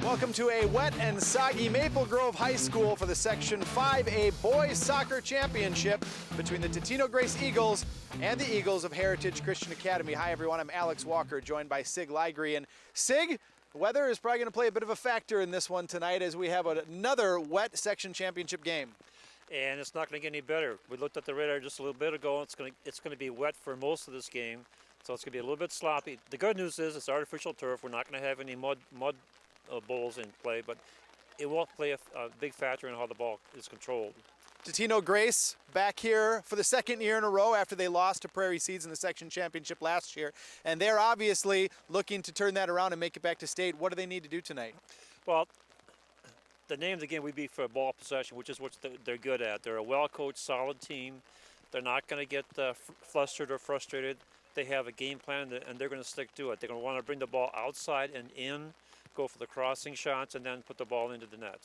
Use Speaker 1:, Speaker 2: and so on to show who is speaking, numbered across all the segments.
Speaker 1: Welcome to a wet and soggy Maple Grove High School for the Section 5A Boys Soccer Championship between the Totino-Grace Eagles and the Eagles of Heritage Christian Academy. Hi everyone, I'm Alex Walker, joined by Sig Ligry. And Sig, weather is probably going to play a bit of a factor in this one tonight as we have another wet section championship game.
Speaker 2: And it's not going to get any better. We looked at the radar just a little bit ago. It's going to be wet for most of this game, so it's going to be a little bit sloppy. The good news is it's artificial turf. We're not going to have any mud bowls in play, but it will play a big factor in how the ball is controlled.
Speaker 1: Totino-Grace back here for the second year in a row after they lost to Prairie Seeds in the section championship last year, and they're obviously looking to turn that around and make it back to state. What do they need to do tonight?
Speaker 2: Well, the name of the game would be for ball possession, which is what they're good at. They're a well-coached, solid team. They're not going to get flustered or frustrated. They have a game plan, and they're going to stick to it. They're going to want to bring the ball outside and in, go for the crossing shots, and then put the ball into the net.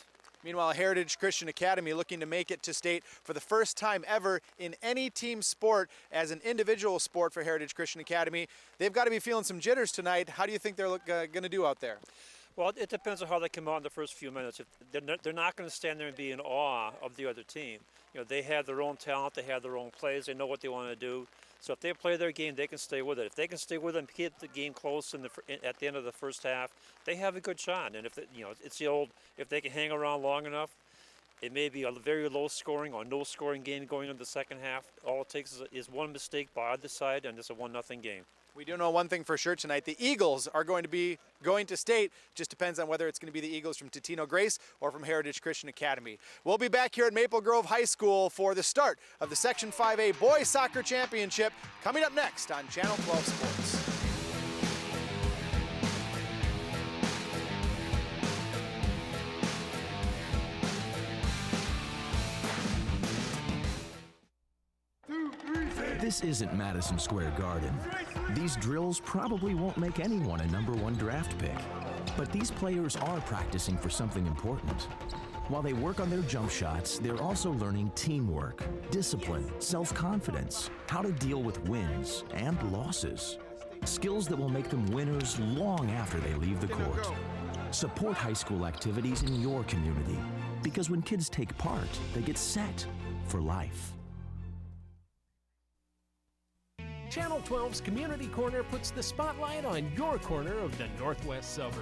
Speaker 1: Meanwhile, Heritage Christian Academy looking to make it to state for the first time ever in any team sport as an individual sport for Heritage Christian Academy. They've got to be feeling some jitters tonight. How do you think they're going to do out there?
Speaker 2: Well, it depends on how they come out in the first few minutes. If they're not going to stand there and be in awe of the other team. You know, they have their own talent, they have their own plays, they know what they want to do. So if they play their game, they can stay with it. If they can stay with it and keep the game close at the end of the first half, they have a good shot. And if it's the old, if they can hang around long enough, it may be a very low scoring or no scoring game going into the second half. All it takes is one mistake by either side, and it's a 1-0 game.
Speaker 1: We do know one thing for sure tonight. The Eagles are going to be going to state. Just depends on whether it's going to be the Eagles from Totino-Grace or from Heritage Christian Academy. We'll be back here at Maple Grove High School for the start of the Section 5A Boys Soccer Championship coming up next on Channel 12 Sports.
Speaker 3: This isn't Madison Square Garden. These drills probably won't make anyone a #1 draft pick. But these players are practicing for something important. While they work on their jump shots, they're also learning teamwork, discipline, self-confidence, how to deal with wins and losses. Skills that will make them winners long after they leave the court. Support high school activities in your community, because when kids take part, they get set for life.
Speaker 4: Channel 12's Community Corner puts the spotlight on your corner of the northwest suburbs.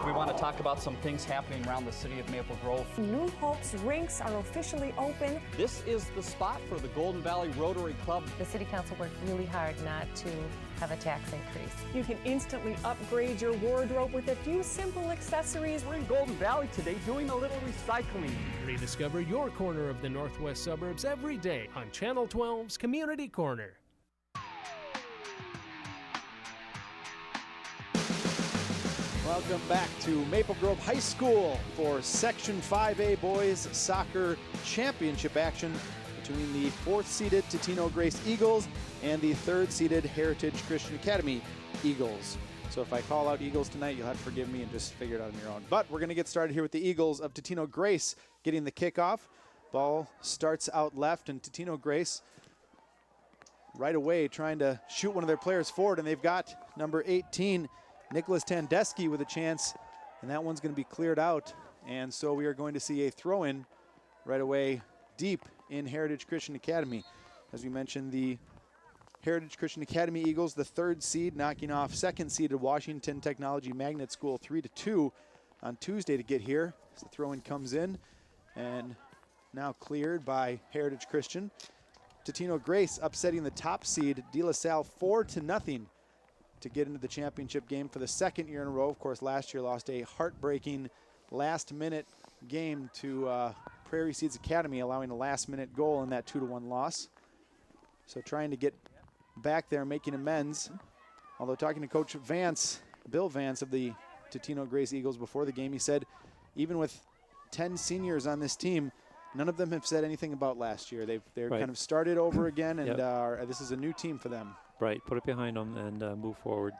Speaker 5: We want to talk about some things happening around the city of Maple Grove.
Speaker 6: New Hope's rinks are officially open.
Speaker 5: This is the spot for the Golden Valley Rotary Club.
Speaker 7: The City Council worked really hard not to have a tax increase.
Speaker 6: You can instantly upgrade your wardrobe with a few simple accessories.
Speaker 5: We're in Golden Valley today doing a little recycling.
Speaker 4: Rediscover your corner of the northwest suburbs every day on Channel 12's Community Corner.
Speaker 1: Welcome back to Maple Grove High School for Section 5A Boys Soccer Championship action between the 4th-seeded Totino-Grace Eagles and the 3rd-seeded Heritage Christian Academy Eagles. So if I call out Eagles tonight, you'll have to forgive me and just figure it out on your own. But we're going to get started here with the Eagles of Totino-Grace getting the kickoff. Ball starts out left, and Totino-Grace right away trying to shoot one of their players forward, and they've got number 18, Nicholas Tandesky, with a chance, and that one's going to be cleared out. And so we are going to see a throw-in right away deep in Heritage Christian Academy. As we mentioned, the Heritage Christian Academy Eagles, the 3rd seed, knocking off 2nd-seeded Washington Technology Magnet School 3-2 on Tuesday to get here. As the throw-in comes in, and now cleared by Heritage Christian. Totino-Grace upsetting the top seed, De La Salle 4-0. To get into the championship game for the 2nd year in a row. Of course, last year lost a heartbreaking last-minute game to Prairie Seeds Academy, allowing a last-minute goal in that 2-1 loss. So trying to get back there, making amends. Although talking to Coach Vance, Bill Vance of the Totino-Grace Eagles before the game, he said even with 10 seniors on this team, none of them have said anything about last year. They're
Speaker 2: Right.
Speaker 1: kind of started over again, and this is a new team for them.
Speaker 2: Right, put it behind them and move forward.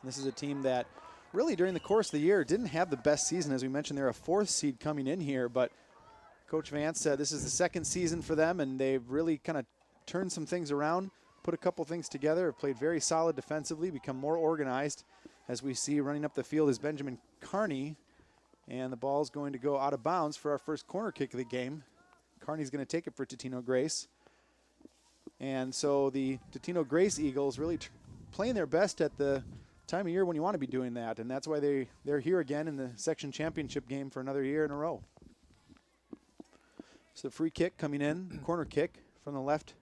Speaker 1: This is a team that really during the course of the year didn't have the best season. As we mentioned, they're a 4th seed coming in here, but Coach Vance said this is the 2nd season for them, and they've really kind of turned some things around, put a couple things together, have played very solid defensively, become more organized, as we see running up the field is Benjamin Carney, and the ball's going to go out of bounds for our first corner kick of the game. Carney's going to take it for Totino-Grace. And so the Totino-Grace Eagles really playing their best at the time of year when you want to be doing that, and that's why they're here again in the section championship game for another year in a row. So the free kick coming in, corner kick from the left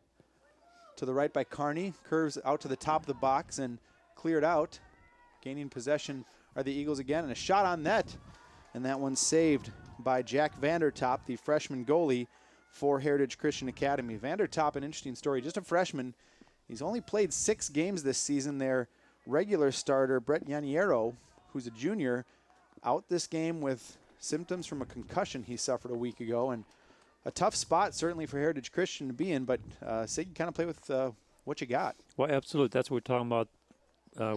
Speaker 1: to the right by Carney, curves out to the top of the box and cleared out. Gaining possession are the Eagles again, and a shot on net, and that one's saved by Jack Vandertop, the freshman goalie for Heritage Christian Academy. Vandertop, an interesting story, just a freshman. He's only played 6 games this season. Their regular starter, Brett Yaniero, who's a junior, out this game with symptoms from a concussion he suffered a week ago, and a tough spot certainly for Heritage Christian to be in, but so you kind of play with what you got.
Speaker 2: Well, absolutely. That's what we're talking about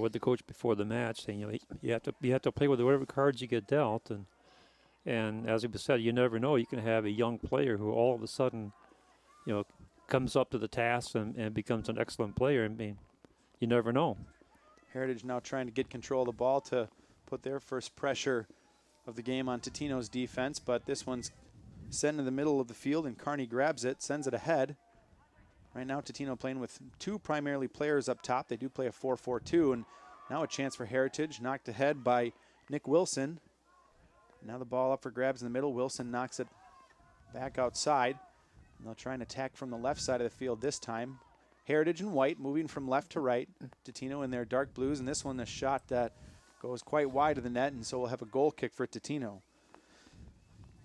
Speaker 2: with the coach before the match, saying you have to play with whatever cards you get dealt, and as it was said, you never know. You can have a young player who all of a sudden, comes up to the task and becomes an excellent player. I mean, you never know.
Speaker 1: Heritage now trying to get control of the ball to put their first pressure of the game on Totino's defense, but this one's sent in the middle of the field, and Carney grabs it, sends it ahead. Right now, Totino playing with 2 primarily players up top. They do play a 4-4-2, and now a chance for Heritage, knocked ahead by Nick Wilson. Now the ball up for grabs in the middle. Wilson knocks it back outside. And they'll try and attack from the left side of the field this time. Heritage in white, moving from left to right. Totino in their dark blues, and this one a shot that goes quite wide of the net, and so we'll have a goal kick for Totino.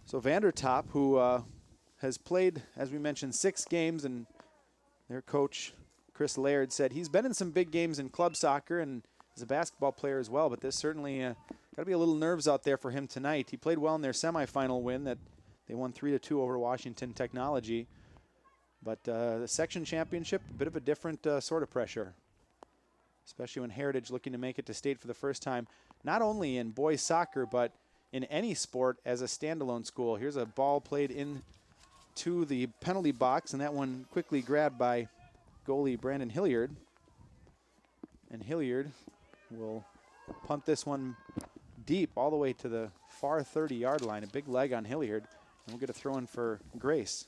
Speaker 1: So Vandertop, who has played, as we mentioned, 6 games, and their coach, Chris Laird, said he's been in some big games in club soccer and is a basketball player as well, but this certainly got to be a little nerves out there for him tonight. He played well in their semifinal win that they won 3-2 over Washington Technology. But the section championship, a bit of a different sort of pressure, especially when Heritage looking to make it to state for the first time, not only in boys soccer, but in any sport as a standalone school. Here's a ball played into the penalty box, and that one quickly grabbed by goalie Brandon Hilliard. And Hilliard will punt this one deep all the way to the far 30-yard line. A big leg on Hilliard, and we'll get a throw in for Grace.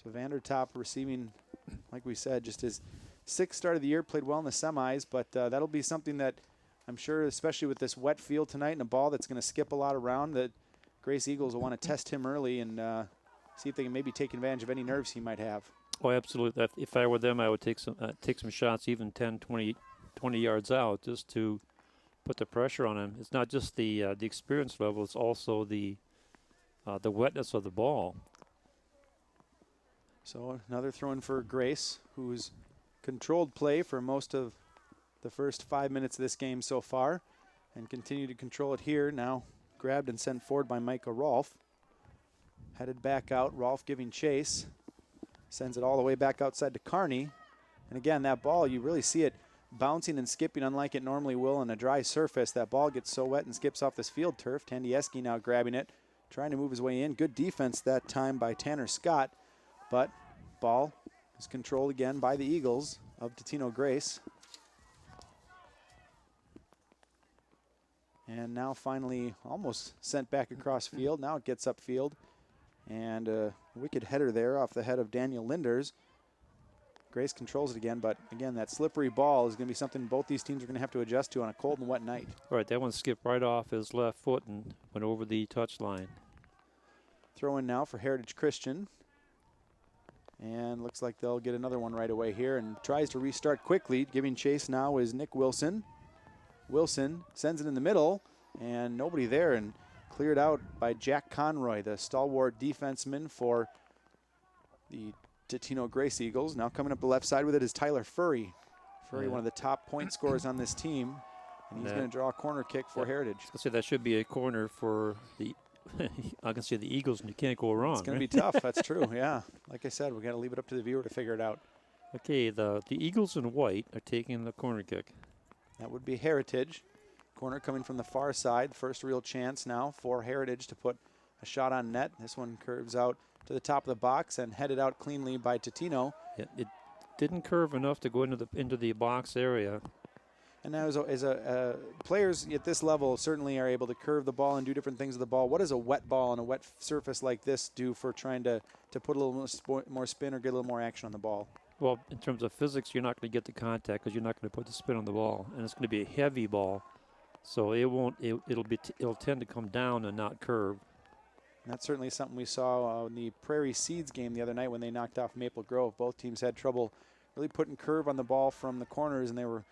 Speaker 1: So Vandertop receiving, like we said, just his 6th start of the year, played well in the semis, but that'll be something that I'm sure, especially with this wet field tonight and a ball that's going to skip a lot around, that Grace Eagles will want to test him early and see if they can maybe take advantage of any nerves he might have.
Speaker 2: Oh, absolutely. If I were them, I would take some shots, even 10, 20 yards out, just to put the pressure on him. It's not just the experience level; it's also the wetness of the ball.
Speaker 1: So another throw in for Grace, who's controlled play for most of the first 5 minutes of this game so far, and continue to control it here. Now grabbed and sent forward by Micah Rolfe. Headed back out, Rolfe giving chase. Sends it all the way back outside to Carney. And again, that ball, you really see it bouncing and skipping unlike it normally will on a dry surface. That ball gets so wet and skips off this field turf. Tandieski now grabbing it, trying to move his way in. Good defense that time by Tanner Scott. But ball is controlled again by the Eagles of Totino-Grace. And now finally almost sent back across field. Now it gets upfield. And a wicked header there off the head of Daniel Linders. Grace controls it again, but again, that slippery ball is going to be something both these teams are going to have to adjust to on a cold and wet night.
Speaker 2: All right, that one skipped right off his left foot and went over the touch line.
Speaker 1: Throw in now for Heritage Christian. And looks like they'll get another one right away here, and tries to restart quickly. Giving chase now is Nick Wilson. Wilson sends it in the middle, and nobody there, and cleared out by Jack Conroy, the stalwart defenseman for the Totino-Grace Eagles. Now coming up the left side with it is Tyler Furry. Furry, one of the top point scorers on this team, and he's going to draw a corner kick for Heritage.
Speaker 2: I'll say that should be a corner for the I can see the Eagles, and you can't go wrong.
Speaker 1: It's going to be tough. That's true. Yeah. Like I said, we got to leave it up to the viewer to figure it out.
Speaker 2: Okay, the Eagles in white are taking the corner kick.
Speaker 1: That would be Heritage. Corner coming from the far side. First real chance now for Heritage to put a shot on net. This one curves out to the top of the box and headed out cleanly by Totino.
Speaker 2: Yeah, didn't curve enough to go into the box area.
Speaker 1: And now, players at this level certainly are able to curve the ball and do different things with the ball. What does a wet ball on a wet surface like this do for trying to put a little more spin or get a little more action on the ball?
Speaker 2: Well, in terms of physics, you're not going to get the contact because you're not going to put the spin on the ball, and it's going to be a heavy ball, so it won't. It'll tend to come down and not curve.
Speaker 1: And that's certainly something we saw in the Prairie Seeds game the other night when they knocked off Maple Grove. Both teams had trouble really putting curve on the ball from the corners, and they were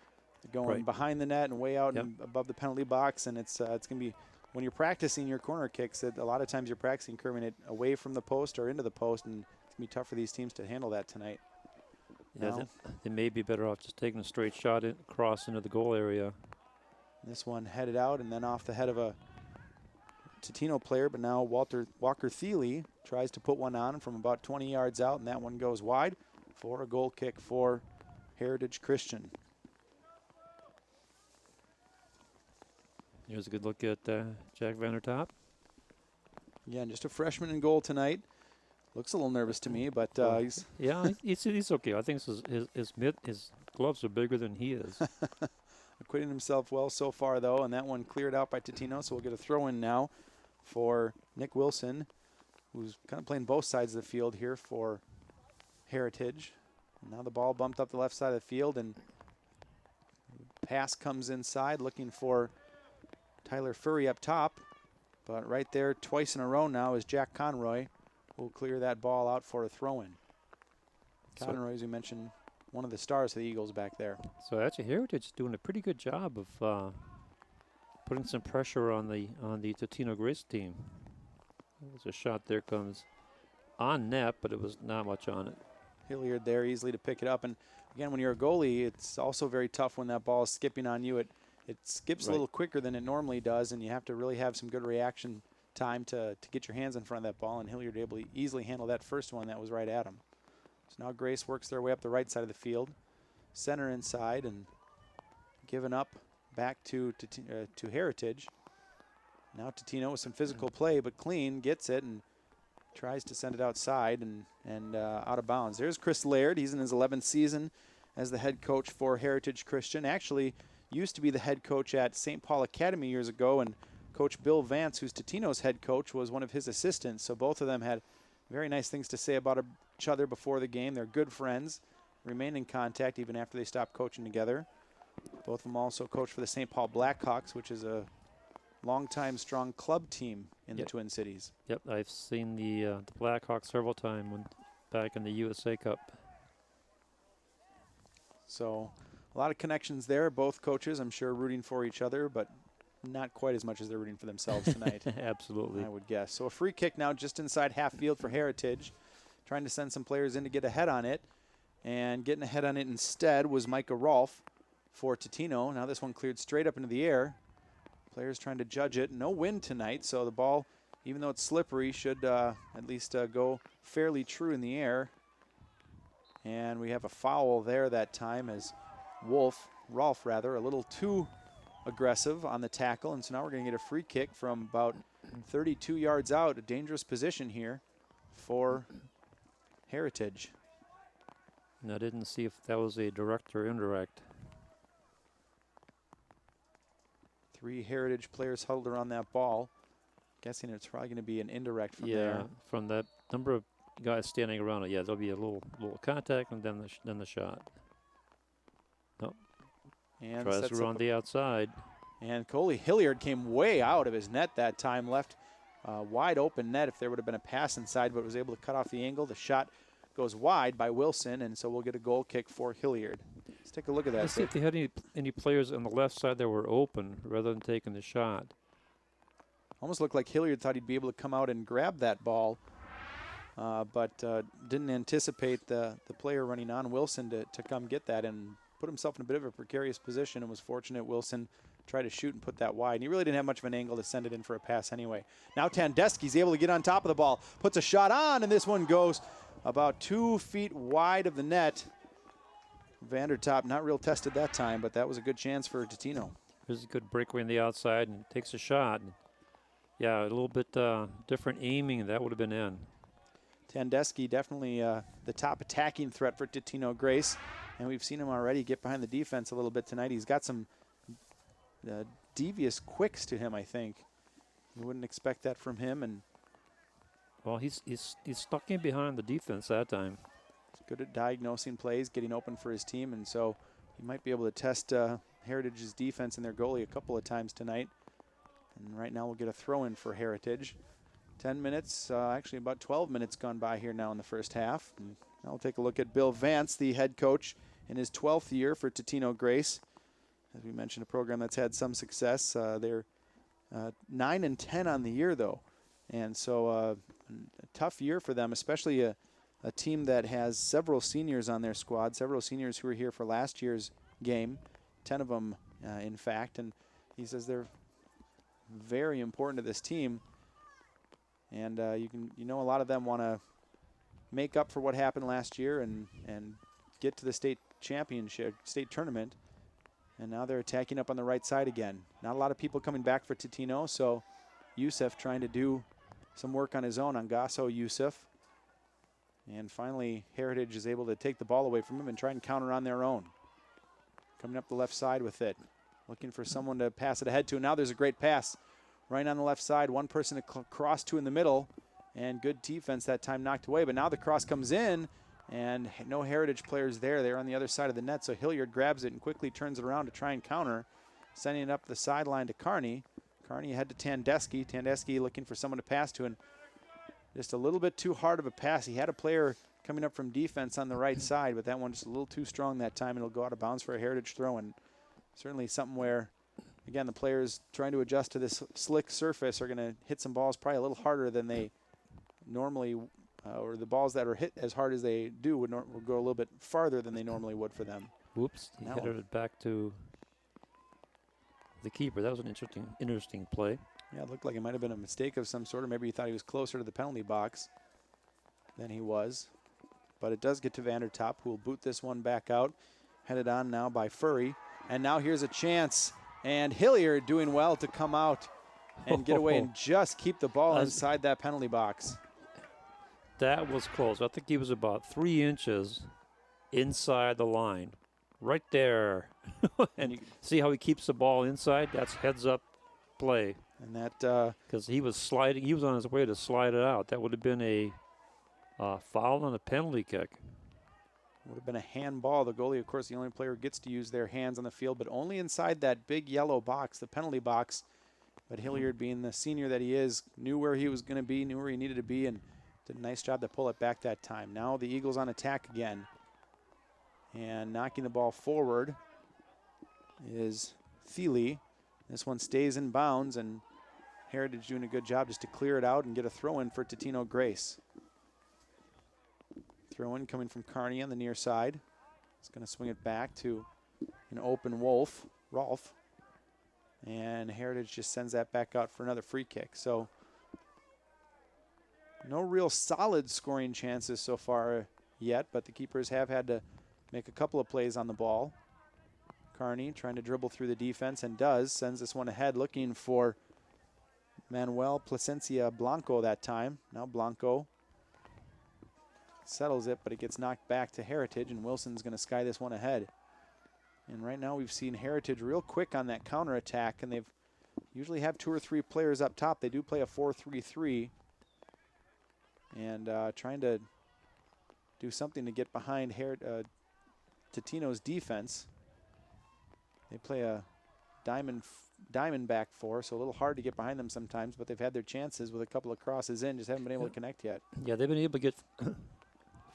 Speaker 1: going behind the net and way out and above the penalty box. And it's going to be, when you're practicing your corner kicks, a lot of times you're practicing curving it away from the post or into the post, and it's going to be tough for these teams to handle that tonight.
Speaker 2: Yeah, they may be better off just taking a straight shot across into the goal area.
Speaker 1: This one headed out and then off the head of a Totino player, but now Walker Thiele tries to put one on from about 20 yards out, and that one goes wide for a goal kick for Heritage Christian.
Speaker 2: Here's a good look at Jack Vandertop.
Speaker 1: Yeah, and just a freshman in goal tonight. Looks a little nervous to me, but he's...
Speaker 2: Yeah, he's okay. I think his gloves are bigger than he is.
Speaker 1: Acquitting himself well so far, though, and that one cleared out by Totino, so we'll get a throw-in now for Nick Wilson, who's kind of playing both sides of the field here for Heritage. And now the ball bumped up the left side of the field, and pass comes inside, looking for Tyler Furry up top. But right there, twice in a row now, is Jack Conroy, who will clear that ball out for a throw-in. Conroy, as you mentioned, one of the stars of the Eagles back there.
Speaker 2: So actually, Heritage is doing a pretty good job of putting some pressure on the Totino-Grace team. There's a shot there, comes on net, but it was not much on it.
Speaker 1: Hilliard there, easily to pick it up. And again, when you're a goalie, it's also very tough when that ball is skipping on you. It skips a little quicker than it normally does, and you have to really have some good reaction time to get your hands in front of that ball. And Hilliard able to easily handle that first one that was right at him. So now Grace works their way up the right side of the field. Center inside and given up back to Heritage. Now Totino with some physical play, but clean, gets it and tries to send it outside and out of bounds. There's Chris Laird. He's in his 11th season as the head coach for Heritage Christian. Actually used to be the head coach at St. Paul Academy years ago, and Coach Bill Vance, who's Totino's head coach, was one of his assistants. So both of them had very nice things to say about each other before the game. They're good friends, remain in contact even after they stopped coaching together. Both of them also coach for the St. Paul Blackhawks, which is a longtime strong club team in the Twin Cities.
Speaker 2: Yep, I've seen the Blackhawks several times back in the USA Cup.
Speaker 1: So a lot of connections there. Both coaches, I'm sure, rooting for each other, but not quite as much as they're rooting for themselves tonight.
Speaker 2: Absolutely.
Speaker 1: I would guess. So a free kick now just inside half field for Heritage. Trying to send some players in to get ahead on it. And getting ahead on it instead was Micah Rolfe for Totino. Now this one cleared straight up into the air. Players trying to judge it. No wind tonight, so the ball, even though it's slippery, should at least go fairly true in the air. And we have a foul there that time as Rolfe, a little too aggressive on the tackle, and so now we're going to get a free kick from about 32 yards out. A dangerous position here for Heritage.
Speaker 2: And I didn't see if that was a direct or indirect.
Speaker 1: 3 Heritage players huddled around that ball. Guessing it's probably going to be an indirect from there.
Speaker 2: Yeah, from that number of guys standing around it, there'll be a little contact and then the shot. Nope.
Speaker 1: And
Speaker 2: tries to run the outside.
Speaker 1: And Coley Hilliard came way out of his net that time, left wide open net if there would have been a pass inside, but was able to cut off the angle. The shot goes wide by Wilson, and so we'll get a goal kick for Hilliard. Let's take a look at that.
Speaker 2: Let's see if they had any players on the left side that were open rather than taking the shot.
Speaker 1: Almost looked like Hilliard thought he'd be able to come out and grab that ball, but didn't anticipate the player running on Wilson to come get that and put himself in a bit of a precarious position, and was fortunate Wilson tried to shoot and put that wide. And he really didn't have much of an angle to send it in for a pass anyway. Now Tandesky's able to get on top of the ball, puts a shot on, and this one goes about 2 feet wide of the net. Vandertop not real tested that time, but that was a good chance for Totino.
Speaker 2: There's a good breakaway on the outside and takes a shot. Yeah, a little bit different aiming, that would have been in.
Speaker 1: Tandeschi definitely the top attacking threat for Totino-Grace, and we've seen him already get behind the defense a little bit tonight. He's got some devious quicks to him, I think. You wouldn't expect that from him, and
Speaker 2: well, he's stuck in behind the defense that time.
Speaker 1: he's good at diagnosing plays, getting open for his team, and so he might be able to test Heritage's defense and their goalie a couple of times tonight. And right now we'll get a throw-in for Heritage. 10 minutes, actually about 12 minutes gone by here now in the first half. And now we'll take a look at Bill Vance, the head coach in his 12th year for Totino-Grace. As we mentioned, a program that's had some success. They're 9-10 on the year, though. And so a tough year for them, especially a team that has several seniors on their squad, several seniors who were here for last year's game, 10 of them, in fact. And he says they're very important to this team. And you know a lot of them want to make up for what happened last year and get to the state championship, state tournament. And now they're attacking up on the right side again. Not a lot of people coming back for Totino, so Youssef trying to do some work on his own on Osseo Youssef. And finally, Heritage is able to take the ball away from him and try and counter on their own. Coming up the left side with it. Looking for someone to pass it ahead to. Now there's a great pass right on the left side. One person to cross to in the middle. And good defense that time, knocked away. But now the cross comes in, and no Heritage players there. They're on the other side of the net. So Hilliard grabs it and quickly turns it around to try and counter, sending it up the sideline to Carney. Carney ahead to Tandeschi. Tandeschi looking for someone to pass to, and just a little bit too hard of a pass. He had a player coming up from defense on the right side, but that one just a little too strong that time. It'll go out of bounds for a Heritage throw, and certainly something where, again, the players trying to adjust to this slick surface are going to hit some balls probably a little harder than they normally, or the balls that are hit as hard as they do would go a little bit farther than they normally would for them.
Speaker 2: Whoops, he headed it back to the keeper. That was an interesting play.
Speaker 1: Yeah, it looked like it might have been a mistake of some sort, or maybe he thought he was closer to the penalty box than he was. But it does get to Vandertop, who will boot this one back out. Headed on now by Furry. And now here's a chance. And Hilliard doing well to come out and get away and just keep the ball inside that penalty box.
Speaker 2: That was close. I think he was about 3 inches inside the line. Right there. And you see how he keeps the ball inside? That's heads-up play.
Speaker 1: And that,
Speaker 2: because he was sliding, he was on his way to slide it out. That would have been a foul and a penalty kick.
Speaker 1: Would have been a handball. The goalie, of course, the only player who gets to use their hands on the field, but only inside that big yellow box, the penalty box. But Hilliard, being the senior that he is, knew where he was going to be, knew where he needed to be, and did a nice job to pull it back that time. Now the Eagles on attack again. And knocking the ball forward is Thiele. This one stays in bounds, and Heritage doing a good job just to clear it out and get a throw-in for Totino-Grace. Throw-in coming from Carney on the near side. He's going to swing it back to an open Rolf. And Heritage just sends that back out for another free kick. So no real solid scoring chances so far yet, but the keepers have had to make a couple of plays on the ball. Carney trying to dribble through the defense, and sends this one ahead, looking for Manuel Placencia Blanco that time. Now Blanco settles it, but it gets knocked back to Heritage, and Wilson's going to sky this one ahead. And right now we've seen Heritage real quick on that counterattack, and they've usually have 2 or 3 players up top. They do play a 4-3-3, and trying to do something to get behind Totino's defense. They play a diamond back 4, so a little hard to get behind them sometimes, but they've had their chances with a couple of crosses in, just haven't been able to connect yet.
Speaker 2: Yeah, they've been able to get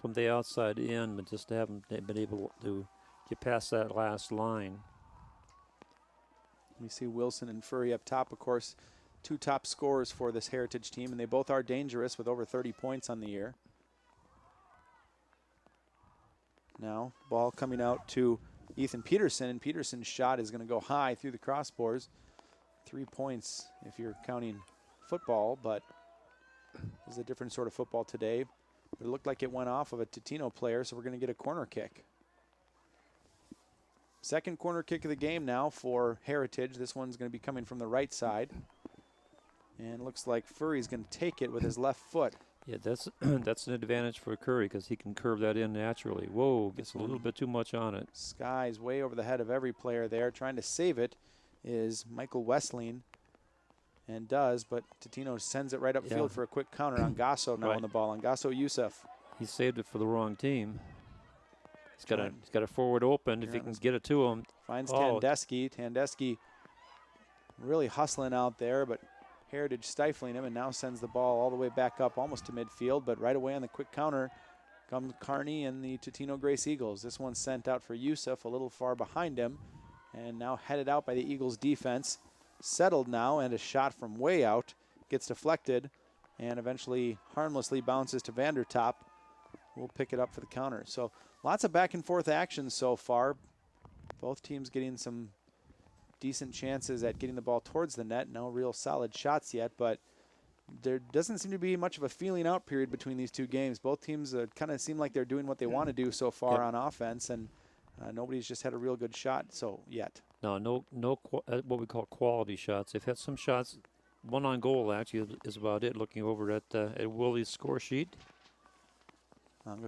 Speaker 2: from the outside in, but just haven't been able to get past that last line.
Speaker 1: We see Wilson and Furry up top, of course, 2 top scorers for this Heritage team, and they both are dangerous with over 30 points on the year. Now, ball coming out to Ethan Peterson, and Peterson's shot is going to go high through the crossbars. 3 points if you're counting football, but this is a different sort of football today. But it looked like it went off of a Totino player, so we're going to get a corner kick. Second corner kick of the game now for Heritage. This one's going to be coming from the right side. And it looks like Furry's going to take it with his left foot.
Speaker 2: Yeah, that's that's an advantage for Curry because he can curve that in naturally. Whoa, gets a little bit too much on it.
Speaker 1: Skies way over the head of every player there. Trying to save it is Michael Westling, and does, but Totino sends it right upfield for a quick counter on Gasso now on the ball, on Gasso Youssef.
Speaker 2: He saved it for the wrong team. He's got a forward open if he can get it to him.
Speaker 1: Finds Tandeschi. Tandeschi really hustling out there, but Heritage stifling him, and now sends the ball all the way back up almost to midfield, but right away on the quick counter comes Carney and the Totino-Grace Eagles. This one's sent out for Youssef a little far behind him, and now headed out by the Eagles defense. Settled now, and a shot from way out gets deflected and eventually harmlessly bounces to Vandertop. We'll pick it up for the counter. So lots of back and forth action so far. Both teams getting some decent chances at getting the ball towards the net. No real solid shots yet, but there doesn't seem to be much of a feeling out period between these two games. Both teams kind of seem like they're doing what they want to do so far on offense, and nobody's just had a real good shot yet.
Speaker 2: No what we call quality shots. They've had some shots. One on goal actually is about it. Looking over at Willie's score sheet.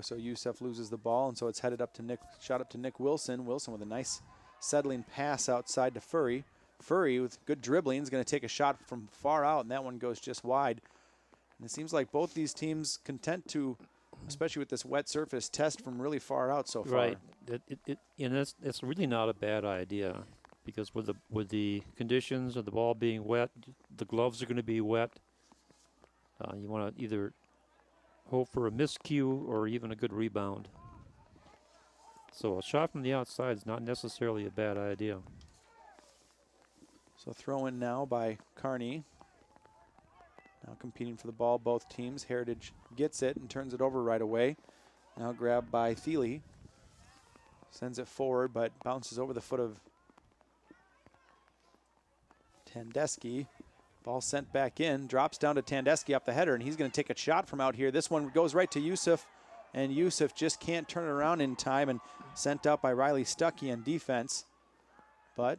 Speaker 1: So Youssef loses the ball, and so it's headed up to Nick. Shot up to Nick Wilson. Wilson with a nice settling pass outside to Furry. Furry with good dribbling is going to take a shot from far out, and that one goes just wide. And it seems like both these teams content to, especially with this wet surface, test from really far out so far.
Speaker 2: Right. And it's really not a bad idea, because with the conditions of the ball being wet, the gloves are going to be wet. You want to either hope for a miscue or even a good rebound. So a shot from the outside is not necessarily a bad idea.
Speaker 1: So throw in now by Carney. Now competing for the ball, both teams. Heritage gets it and turns it over right away. Now grabbed by Thiele. Sends it forward, but bounces over the foot of Tandeschi. Ball sent back in, drops down to Tandeschi up the header, and he's going to take a shot from out here. This one goes right to Youssef, and Youssef just can't turn it around in time, and sent out by Riley Stuckey on defense. But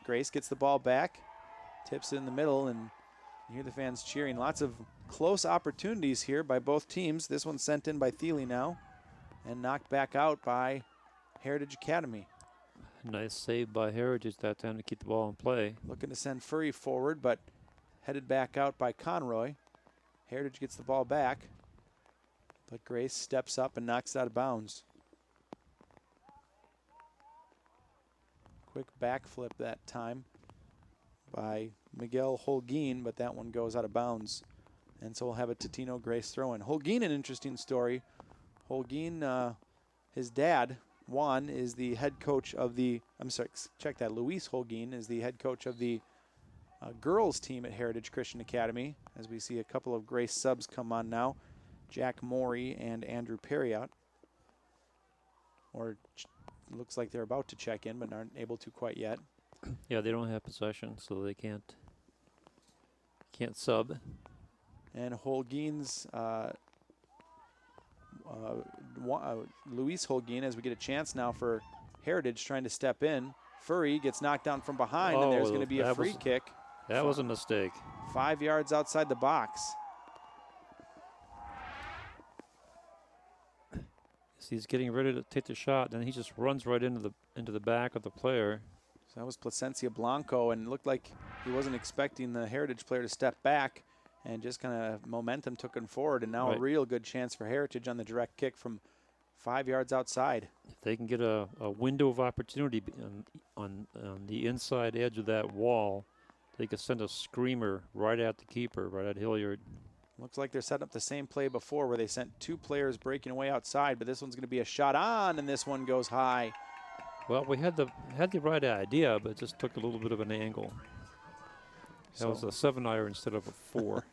Speaker 1: Grace gets the ball back, tips it in the middle, and you hear the fans cheering. Lots of close opportunities here by both teams. This one's sent in by Thiele now, and knocked back out by Heritage Academy.
Speaker 2: Nice save by Heritage that time to keep the ball in play.
Speaker 1: Looking to send Furry forward, but headed back out by Conroy. Heritage gets the ball back, but Grace steps up and knocks it out of bounds. Quick backflip that time by Miguel Holguin, but that one goes out of bounds. And so we'll have a Totino-Grace throw in. Holguin, an interesting story. Holguin, his dad, Juan, is the head coach of the, Luis Holguin is the head coach of the girls team at Heritage Christian Academy, as we see a couple of Grace subs come on now. Jack Morey and Andrew Perriott. Or looks like they're about to check in, but aren't able to quite yet.
Speaker 2: Yeah, they don't have possession, so they can't sub.
Speaker 1: And Holguin's Luis Holguin, as we get a chance now for Heritage trying to step in. Furry gets knocked down from behind, and there's going to be a free kick.
Speaker 2: That was a mistake.
Speaker 1: 5 yards outside the box.
Speaker 2: So he's getting ready to take the shot, and he just runs right into the back of the player.
Speaker 1: So that was Placencia Blanco, and it looked like he wasn't expecting the Heritage player to step back, and just kind of momentum took him forward, and now a real good chance for Heritage on the direct kick from 5 yards outside.
Speaker 2: If they can get a window of opportunity on the inside edge of that wall, they could send a screamer right at the keeper, right at Hilliard.
Speaker 1: Looks like they're setting up the same play before, where they sent two players breaking away outside, but this one's going to be a shot on, and this one goes high.
Speaker 2: Well, we had the right idea, but it just took a little bit of an angle. That was a 7-iron instead of a 4.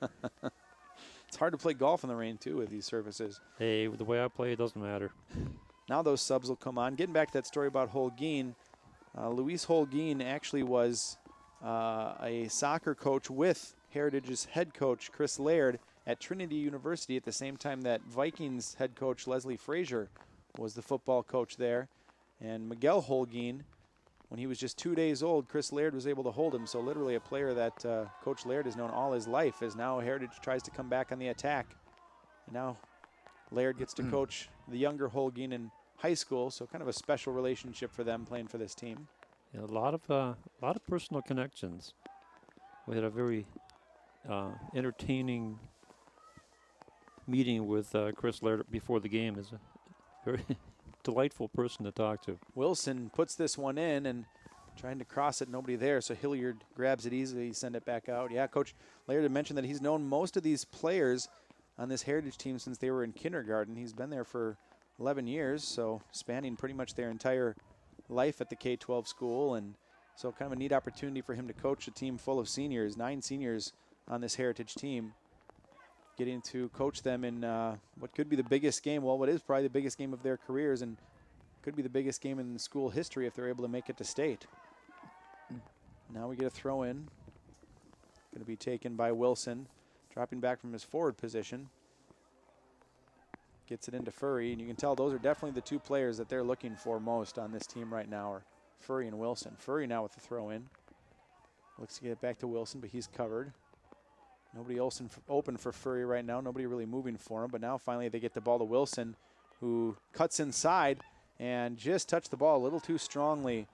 Speaker 1: It's hard to play golf in the rain, too, with these surfaces.
Speaker 2: Hey, the way I play, it doesn't matter.
Speaker 1: Now those subs will come on. Getting back to that story about Holguin, Luis Holguin actually was a soccer coach with Heritage's head coach, Chris Laird, at Trinity University at the same time that Vikings head coach Leslie Frazier was the football coach there. And Miguel Holguin, when he was just 2 days old, Chris Laird was able to hold him. So literally a player that Coach Laird has known all his life, as now Heritage tries to come back on the attack. And now Laird gets to coach the younger Holguin in high school, so kind of a special relationship for them playing for this team.
Speaker 2: Yeah, a lot of personal connections. We had a very entertaining meeting with Chris Laird before the game. Is a very delightful person to talk to.
Speaker 1: Wilson puts this one in and trying to cross it, nobody there, so Hilliard grabs it easily, send it back out. Yeah, Coach Laird had mentioned that he's known most of these players on this Heritage team since they were in kindergarten. He's been there for 11 years, so spanning pretty much their entire life at the K-12 school, and so kind of a neat opportunity for him to coach a team full of seniors, 9 seniors on this Heritage team, getting to coach them in what could be the biggest game, well, what is probably the biggest game of their careers, and could be the biggest game in school history if they're able to make it to state. Now we get a throw in. Going to be taken by Wilson, dropping back from his forward position. Gets it into Furry, and you can tell those are definitely the 2 players that they're looking for most on this team right now, are Furry and Wilson. Furry now with the throw in. Looks to get it back to Wilson, but he's covered. Nobody else open for Furry right now. Nobody really moving for him, but now finally they get the ball to Wilson, who cuts inside and just touched the ball a little too strongly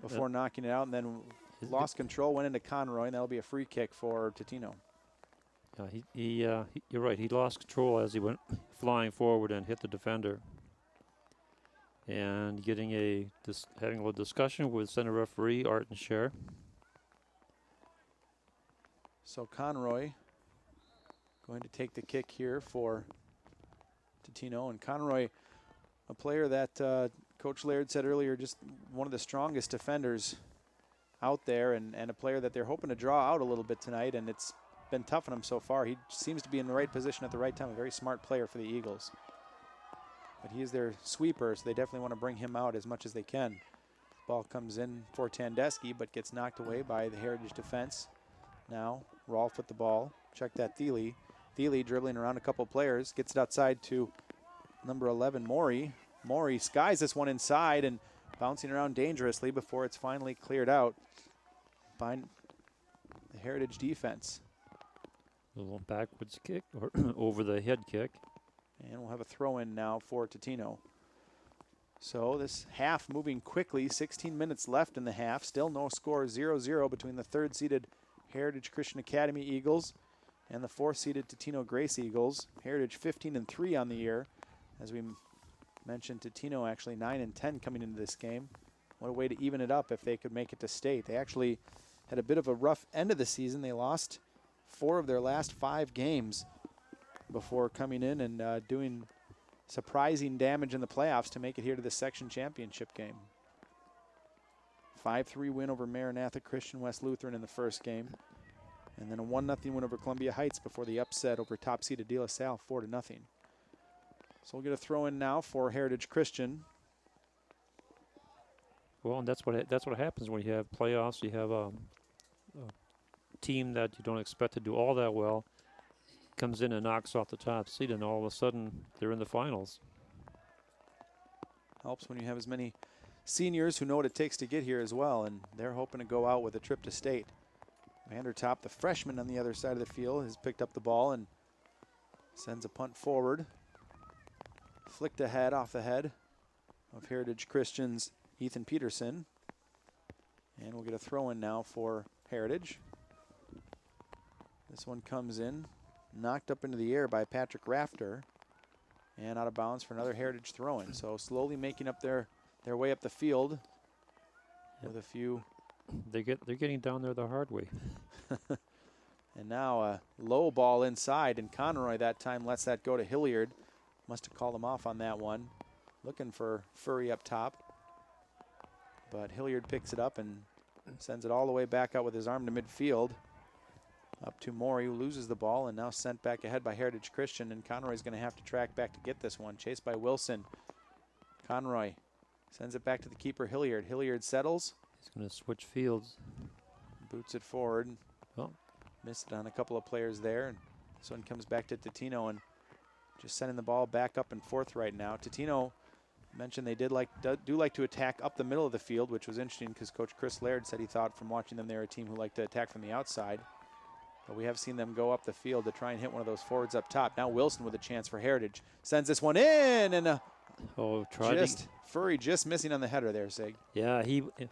Speaker 1: before knocking it out, and then lost control, went into Conroy, and that'll be a free kick for Totino.
Speaker 2: You're right. He lost control as he went flying forward and hit the defender. And having a little discussion with center referee Art and Scher.
Speaker 1: So Conroy going to take the kick here for Totino, and Conroy, a player that Coach Laird said earlier, just one of the strongest defenders out there, and a player that they're hoping to draw out a little bit tonight, and it's been tough on him so far. He seems to be in the right position at the right time, a very smart player for the Eagles. But he is their sweeper, so they definitely want to bring him out as much as they can. Ball comes in for Tandeschi, but gets knocked away by the Heritage defense. Now Rolfe with the ball. Check that Thiele. Thiele dribbling around a couple players, gets it outside to number 11, Maury. Maury skies this one inside and bouncing around dangerously before it's finally cleared out by the Heritage defense.
Speaker 2: A little backwards kick or over the head kick.
Speaker 1: And we'll have a throw in now for Totino. So this half moving quickly, 16 minutes left in the half. Still no score, 0-0 between the 3rd-seeded Heritage Christian Academy Eagles and the 4th-seeded Totino-Grace Eagles. Heritage 15-3 on the year. As we mentioned, Totino actually 9-10 coming into this game. What a way to even it up if they could make it to state. They actually had a bit of a rough end of the season. They lost 4 of their last 5 games before coming in and doing surprising damage in the playoffs to make it here to the section championship game. 5-3 win over Maranatha Christian West Lutheran in the first game, and then a 1-0 win over Columbia Heights before the upset over top-seeded De La Salle, 4-0. So we'll get a throw in now for Heritage Christian.
Speaker 2: Well, and that's what happens when you have playoffs. You have a team that you don't expect to do all that well comes in and knocks off the top seed, and all of a sudden they're in the finals.
Speaker 1: Helps when you have as many seniors who know what it takes to get here as well, and they're hoping to go out with a trip to state. Vandertop, the freshman on the other side of the field, has picked up the ball and sends a punt forward. Flicked ahead off the head of Heritage Christian's Ethan Peterson. And we'll get a throw in now for Heritage. This one comes in, knocked up into the air by Patrick Rafter, and out of bounds for another Heritage throw-in. So slowly making up their way up the field with a few.
Speaker 2: They're getting down there the hard way.
Speaker 1: And now a low ball inside, and Conroy that time lets that go to Hilliard. Must have called him off on that one. Looking for Furry up top. But Hilliard picks it up and sends it all the way back out with his arm to midfield. Up to Maury, who loses the ball, and now sent back ahead by Heritage Christian, and Conroy's going to have to track back to get this one. Chased by Wilson. Conroy sends it back to the keeper, Hilliard. Hilliard settles.
Speaker 2: He's going to switch fields.
Speaker 1: Boots it forward.
Speaker 2: Oh.
Speaker 1: Missed it on a couple of players there. And this one comes back to Totino, and just sending the ball back up and forth right now. Totino mentioned they do like to attack up the middle of the field, which was interesting because Coach Chris Laird said he thought from watching them they're a team who like to attack from the outside. But we have seen them go up the field to try and hit one of those forwards up top. Now Wilson with a chance for Heritage. Sends this one in, and Furry just missing on the header there, Sig.
Speaker 2: Yeah,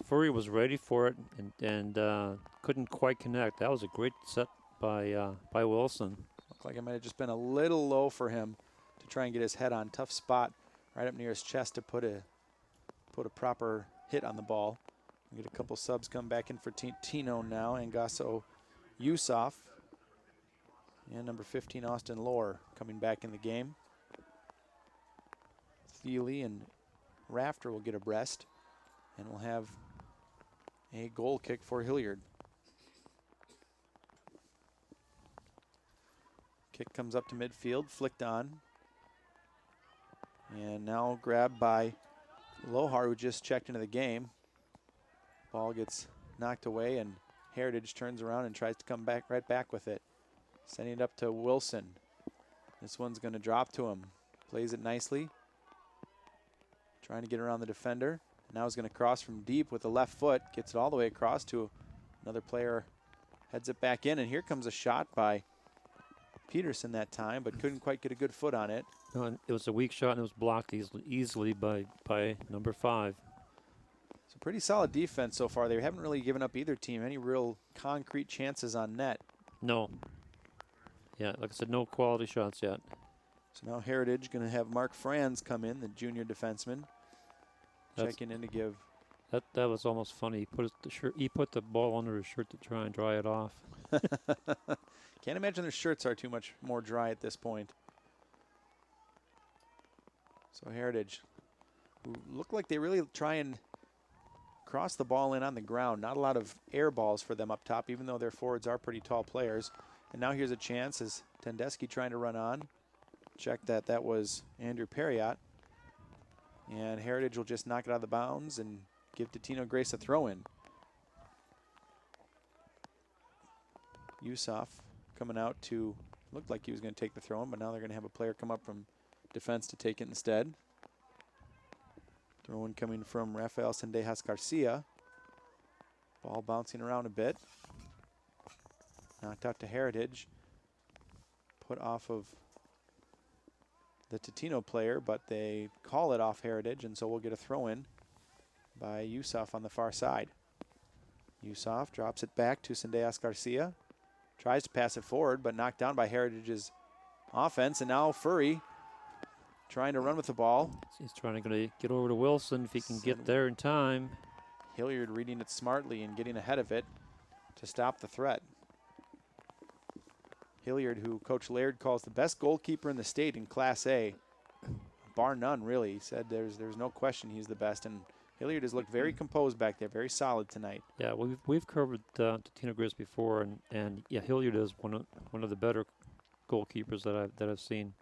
Speaker 2: Furry was ready for it and couldn't quite connect. That was a great set by Wilson.
Speaker 1: Looked like it might have just been a little low for him to try and get his head on. Tough spot right up near his chest to put a proper hit on the ball. We get a couple subs come back in for Tino now. Angaso Yusuf and number 15 Austin Lohr coming back in the game. Thiele and Rafter will get abreast, and we'll have a goal kick for Hilliard. Kick comes up to midfield, flicked on, and now grabbed by Lohar, who just checked into the game. Ball gets knocked away, and Heritage turns around and tries to come back right back with it. Sending it up to Wilson. This one's going to drop to him. Plays it nicely. Trying to get around the defender. Now he's going to cross from deep with the left foot. Gets it all the way across to another player. Heads it back in, and here comes a shot by Peterson that time, but couldn't quite get a good foot on it.
Speaker 2: No, it was a weak shot, and it was blocked easily by number 5.
Speaker 1: So pretty solid defense so far. They haven't really given up either team any real concrete chances on net.
Speaker 2: No. Yeah, like I said, no quality shots yet.
Speaker 1: So now Heritage going to have Mark Franz come in, the junior defenseman, checking in to give.
Speaker 2: That was almost funny. He put the ball under his shirt to try and dry it off.
Speaker 1: Can't imagine their shirts are too much more dry at this point. So Heritage, who look like they really try and cross the ball in on the ground. Not a lot of air balls for them up top, even though their forwards are pretty tall players. And now here's a chance as Tendesky trying to run on. Check that was Andrew Perriott. And Heritage will just knock it out of the bounds and give Totino-Grace a throw-in. Yusuf coming out to, looked like he was going to take the throw-in, but now they're going to have a player come up from defense to take it instead. Throw-in coming from Rafael Sendejas Garcia. Ball bouncing around a bit. Knocked out to Heritage. Put off of the Totino player, but they call it off Heritage, and so we'll get a throw-in by Yusuf on the far side. Yusuf drops it back to Sendejas Garcia. Tries to pass it forward, but knocked down by Heritage's offense, and now Furry trying to run with the ball.
Speaker 2: He's trying to get over to Wilson if he can get there in time.
Speaker 1: Hilliard reading it smartly and getting ahead of it to stop the threat. Hilliard, who Coach Laird calls the best goalkeeper in the state in Class A, bar none, really. He said there's no question he's the best, and Hilliard has looked very composed back there, very solid tonight.
Speaker 2: Yeah, we've covered Totino-Grace before, and yeah, Hilliard is one of the better goalkeepers that I've seen.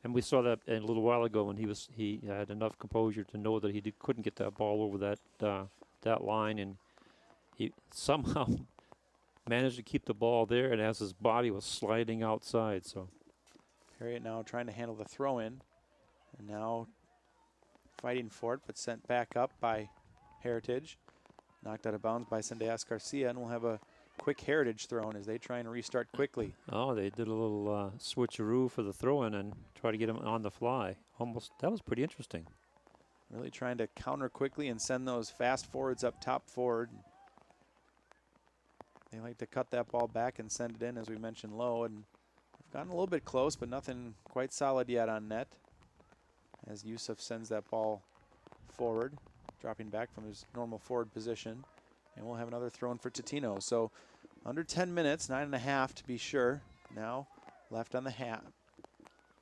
Speaker 2: And we saw that a little while ago when he had enough composure to know that he couldn't get that ball over that line, and he somehow managed to keep the ball there, and as his body was sliding outside. So
Speaker 1: Harriet now trying to handle the throw-in, and now fighting for it, but sent back up by Heritage. Knocked out of bounds by Sendejas Garcia, and we'll have a quick Heritage throw-in as they try and restart quickly.
Speaker 2: Oh, they did a little switcheroo for the throw-in and try to get him on the fly. That was pretty interesting.
Speaker 1: Really trying to counter quickly and send those fast forwards up top forward. They like to cut that ball back and send it in, as we mentioned, low. And they've gotten a little bit close, but nothing quite solid yet on net. As Yusuf sends that ball forward, dropping back from his normal forward position. And we'll have another throw-in for Totino. So under 10 minutes, 9.5 to be sure. Now left on the hat.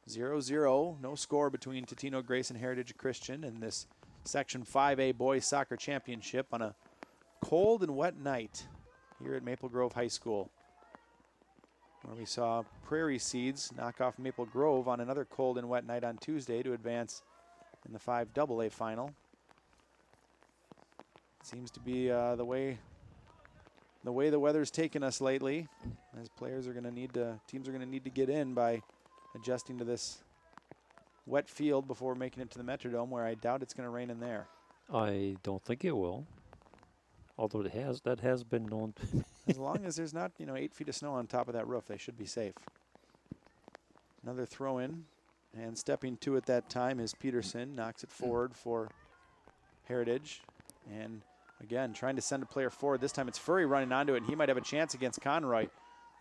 Speaker 1: 0-0, no score between Totino-Grace and Heritage Christian in this Section 5A Boys Soccer Championship on a cold and wet night here at Maple Grove High School, where we saw Prairie Seeds knock off Maple Grove on another cold and wet night on Tuesday to advance in the 5AA final. Seems to be the way the weather's taken us lately, as players are going to need to, teams are going to need to get in by adjusting to this wet field before making it to the Metrodome, where I doubt it's going to rain in there.
Speaker 2: I don't think it will, although that has been known
Speaker 1: As long as there's not, 8 feet of snow on top of that roof, they should be safe. Another throw in, and stepping to it that time is Peterson. Knocks it forward for Heritage. And again, trying to send a player forward. This time it's Furry running onto it, and he might have a chance against Conroy.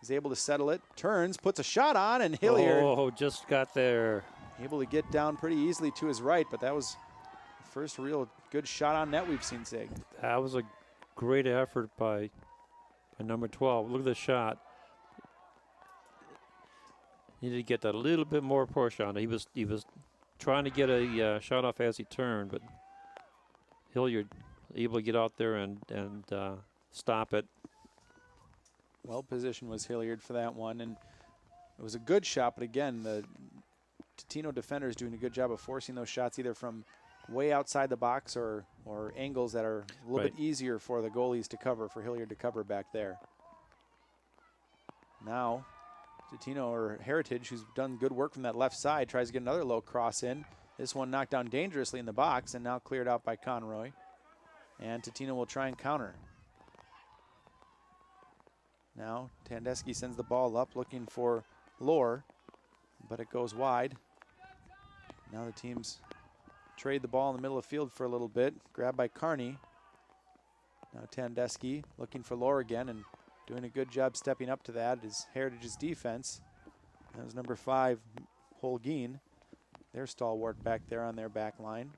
Speaker 1: He's able to settle it, turns, puts a shot on, and Hilliard.
Speaker 2: Oh, just got there.
Speaker 1: Able to get down pretty easily to his right, but that was the first real good shot on net we've seen, Sig.
Speaker 2: That was a great effort by number 12. Look at the shot. Needed to get that a little bit more push on it. He was trying to get a shot off as he turned, but Hilliard able to get out there and stop it.
Speaker 1: Well positioned was Hilliard for that one, and it was a good shot, but again, the Totino defender is doing a good job of forcing those shots either from way outside the box or angles that are a little bit easier for the goalies to cover, for Hilliard to cover back there. Now, Totino, or Heritage, who's done good work from that left side, tries to get another low cross in. This one knocked down dangerously in the box and now cleared out by Conroy. And Totino will try and counter. Now Tandeschi sends the ball up looking for Lohr, but it goes wide. Now the teams trade the ball in the middle of the field for a little bit. Grabbed by Carney. Now Tandeschi looking for Lohr again and doing a good job stepping up to that is Heritage's defense. That was number 5, Holguin. Their stalwart back there on their back line.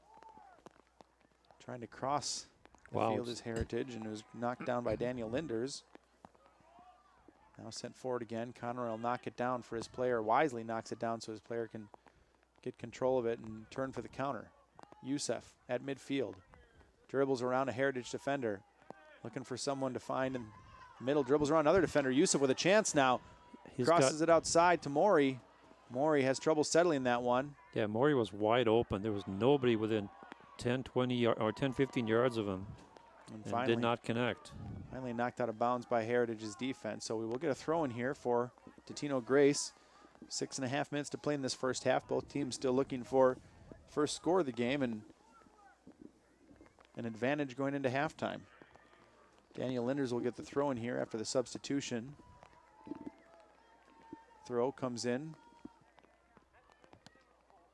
Speaker 1: Trying to cross the field is Heritage, and it was knocked down by Daniel Linders. Now sent forward again. Conroy will knock it down for his player. Wisely knocks it down so his player can get control of it and turn for the counter. Youssef at midfield. Dribbles around a Heritage defender. Looking for someone to find in the middle. Dribbles around another defender. Youssef with a chance now. Crosses it outside to Maury. Maury has trouble settling that one.
Speaker 2: Yeah, Maury was wide open. There was nobody within 10, 20, or 10, 15 yards of him. And finally, did not connect.
Speaker 1: Finally knocked out of bounds by Heritage's defense. So we will get a throw in here for Totino-Grace. 6.5 minutes to play in this first half. Both teams still looking for first score of the game and an advantage going into halftime. Daniel Linders will get the throw in here after the substitution. Throw comes in